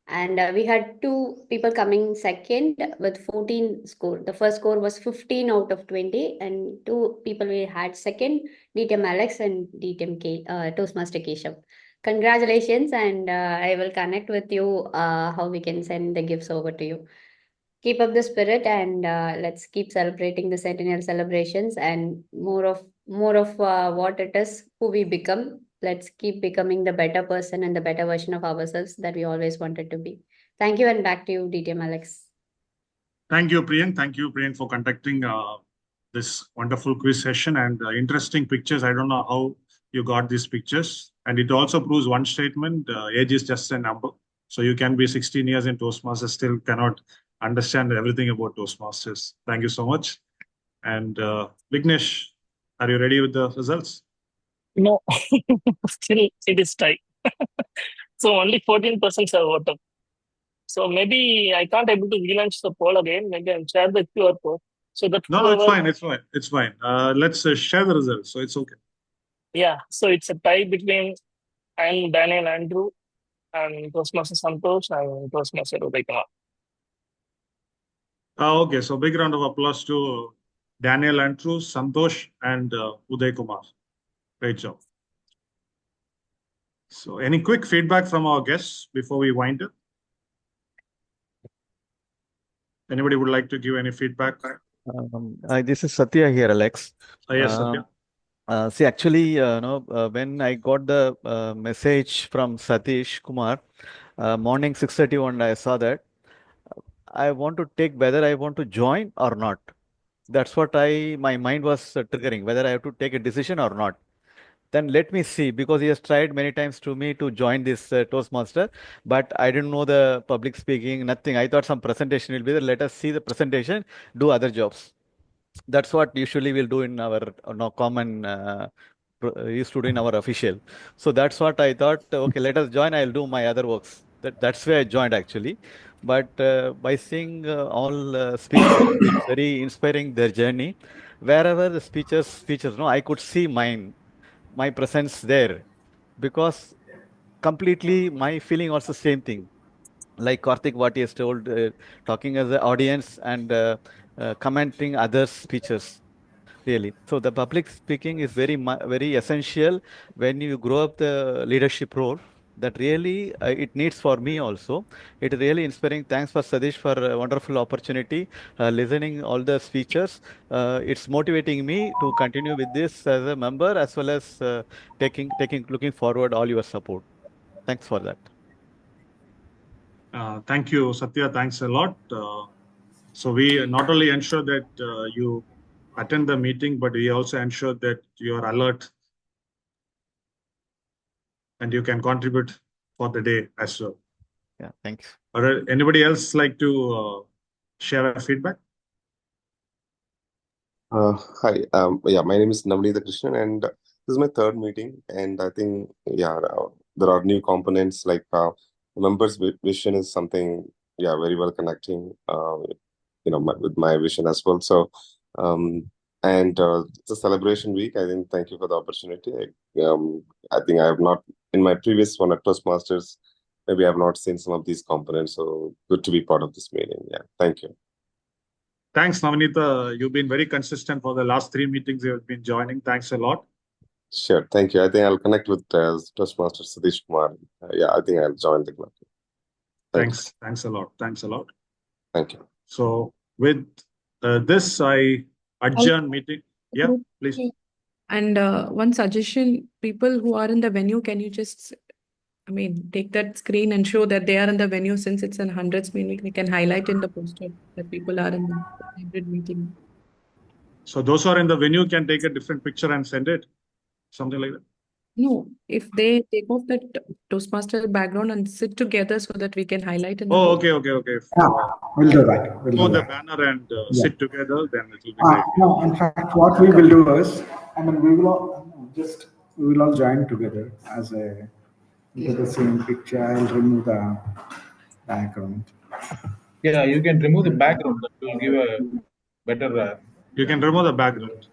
and we had two people coming second with 14 score. The first score was 15 out of 20, and two people we had second, DTM Alex and DTM Toastmaster Keshav. Congratulations, and I will connect with you how we can send the gifts over to you. Keep up the spirit, and let's keep celebrating the Centennial celebrations and more of what it is, who we become. Let's keep becoming the better person and the better version of ourselves that we always wanted to be. Thank you, and back to you, DTM Alex. Thank you, Priyang. Thank you, Priyang, for conducting this wonderful quiz session and interesting pictures. I don't know how you got these pictures. And it also proves one statement, age is just a number. So you can be 16 years in Toastmasters, still cannot understand everything about Toastmasters. Thank you so much. And Vignesh, are you ready with the results? No, still it is tight. So only 14% have voted. So maybe I can't able to relaunch the poll again. Maybe I'll share the QR code. So that No, it's fine. Let's share the results. So it's okay. Yeah, so it's a tie between Daniel Andrew and Toastmaster Santosh and Toastmaster Uday Kumar. Okay, so big round of applause to Daniel Andrew, Santosh, and Uday Kumar. Great job. So any quick feedback from our guests before we wind up? Anybody would like to give any feedback? This is Satya here, Alex. Yes, Satya. See, actually, when I got the message from Satish Kumar, morning 6:31, I saw that. I want to take whether I want to join or not. That's what my mind was triggering, whether I have to take a decision or not. Then let me see, because he has tried many times to me to join this Toastmaster, but I didn't know the public speaking, nothing. I thought some presentation will be there. Let us see the presentation, do other jobs. That's what usually we'll do in our common used to do in our official. So that's what I thought. Okay, let us join. I'll do my other works. That's where I joined actually. But by seeing all speakers, it's very inspiring their journey. Wherever the speeches, no, I could see my presence there, because completely my feeling also same thing. Like Karthik, what he has told, talking as the audience and commenting other speeches. Really. So the public speaking is very essential when you grow up the leadership role. That really it needs for me also. It really inspiring. Thanks for Sadish for a wonderful opportunity. Listening all the speeches, it's motivating me to continue with this as a member, as well as looking forward all your support. Thanks for that. Thank you, Satya. Thanks a lot. So we not only ensure that you attend the meeting, but we also ensure that you are alert and you can contribute for the day as well. Yeah, thanks. Anybody else like to share a feedback? Hi, my name is Navneeta Krishnan, and this is my third meeting. And I think, there are new components like members' vision is something, very well connecting, with my vision as well. So, it's a celebration week. I think, thank you for the opportunity. I think I have not, in my previous one at Toastmasters, maybe I have not seen some of these components. So good to be part of this meeting. Yeah, thank you. Thanks, Navneeta. You've been very consistent for the last 3 meetings you have been joining. Thanks a lot. Sure, thank you. I think I'll connect with Toastmaster Satish Kumar. I think I'll join the club. Thanks a lot. Thank you. So with this, I adjourn meeting. Yeah, please. And one suggestion, people who are in the venue, can you just, take that screen and show that they are in the venue, since it's an hundreds meeting, we can highlight in the poster that people are in the hybrid meeting. So those who are in the venue can take a different picture and send it, something like that. No, if they take off that Toastmaster background and sit together so that we can highlight in the Oh, poster. okay. We'll do that. We'll Show do the that. banner and Yeah. sit together, then it will be great. No, in fact, what we will do is, we will all join together as a into the same picture. I'll remove the background. Yeah, you can remove the background. That will give a better. You can remove the background.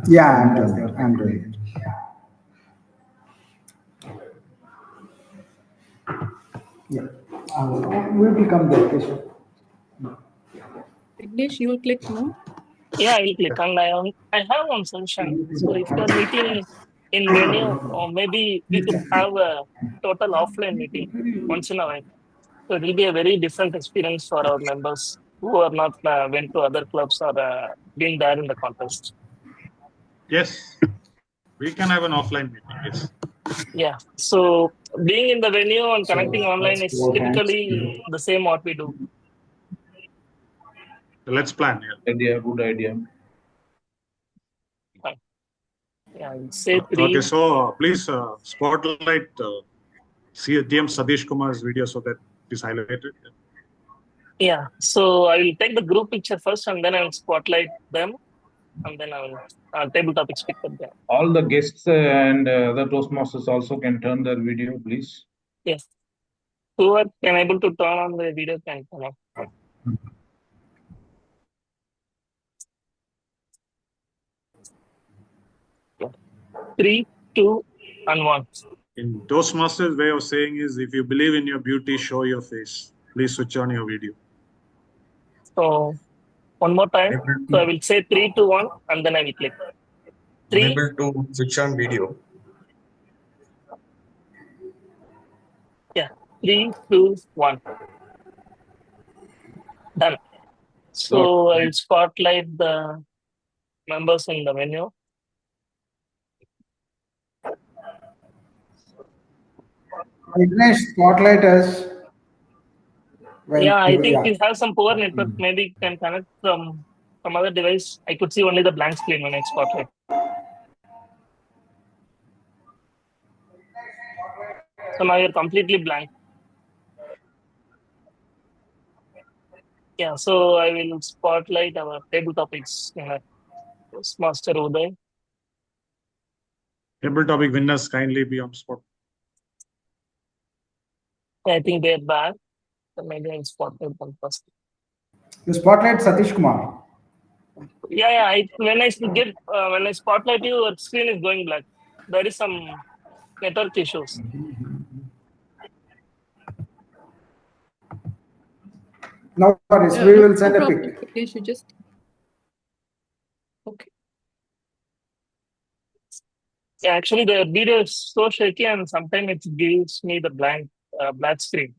Yeah, I'm doing it. Yeah, we will come there. Vignesh, you will click no? Yeah, I'll click on I have one solution. So if you're meeting in venue, or maybe we could have a total offline meeting once in a while. So it will be a very different experience for our members who are not went to other clubs or been there in the contest. Yes, we can have an offline meeting. Yes. Yeah. So being in the venue and connecting online is typically the same what we do. Let's plan. Yeah. Good idea. Yeah, say 3. Okay, so please spotlight TM Satish Kumar's video so that it is highlighted. Yeah, so I will take the group picture first and then I will spotlight them and then I will table topics pick up there. All the guests and the Toastmasters also can turn their video, please. Yes. Whoever can able to turn on the video can turn on. 3, 2, and 1. In Toastmasters' way of saying is, if you believe in your beauty, show your face. Please switch on your video. So one more time. So I will say 3, 2, 1 and then I will click. 3. Unable to switch on video. Yeah. 3, 2, 1. Done. So I will spotlight the members in the venue. Vignesh, spotlight us. Yeah, I think you have some poor network. Maybe you can connect from some other device. I could see only the blank screen when I spotlight. So now you're completely blank. Yeah, so I will spotlight our table topics. Toastmaster Uday. Table topic winners kindly be on spot. I think they're back. So maybe I'll spotlight them first. You spotlight Satish Kumar. Yeah. When I spotlight you, your screen is going black. There is some network issues. No worries. We will send a pic. You should just. Okay. Yeah, actually the video is so shaky and sometimes it gives me the black screen.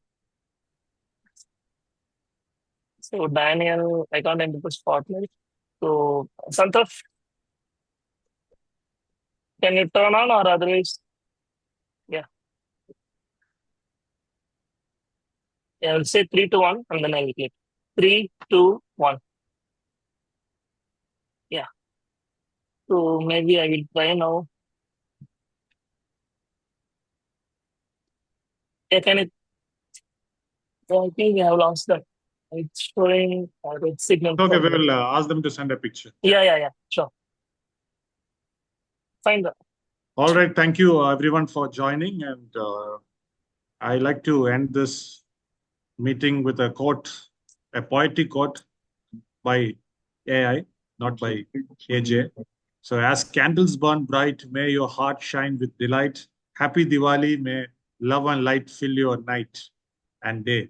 So Daniel, I can't able to spotlight. So Santosh, can you turn on or otherwise? Yeah. Yeah, I'll say 3, 2, 1 and then I will click. 3, 2, 1. Yeah. So maybe I will try now. Yeah, can it? Yeah, I think we have lost that. It's showing red signal. Okay, we will ask them to send a picture. Yeah. Sure. Fine. All right. Thank you, everyone, for joining. And I like to end this meeting with a quote, a poetic quote by AI, not by AJ. So, as candles burn bright, may your heart shine with delight. Happy Diwali. May love and light fill your night and day.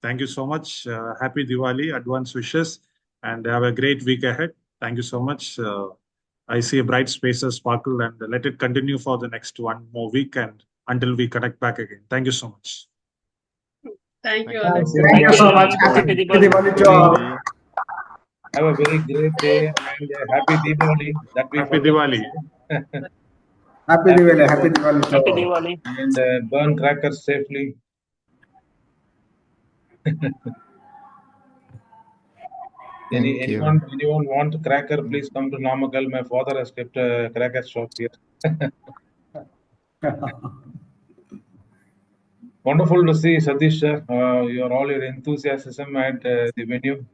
Thank you so much. Happy Diwali, advance wishes, and have a great week ahead. Thank you so much. I see a bright spaces sparkle, and let it continue for the next one more week and until we connect back again. Thank you so much. Thank you. Thank you so much. Happy Diwali to all. have a very great day and happy Diwali. That we Happy forgot. Diwali. Happy Diwali. Happy Diwali. to Happy all. Diwali. And burn crackers safely. Thank you. Anyone want a cracker? Please come to Namakkal. My father has kept a cracker shop here. Wonderful to see Satish sir. All your enthusiasm at the venue.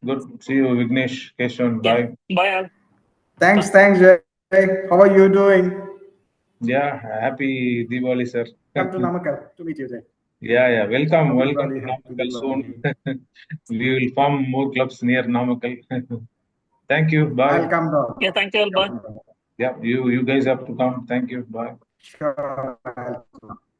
Good. See you, Vignesh, Keshav. Bye. Bye, all. Thanks, Jay. How are you doing? Yeah, happy Diwali, sir. Come to Namakkal to meet you, Jay. Yeah. Welcome Happy to Diwali, happy Namakkal soon. Diwali. We will form more clubs near Namakkal. Thank you. Bye. I'll come down. Yeah, thank you all. Bye. Yeah, you guys have to come. Thank you. Bye. Sure, I'll come.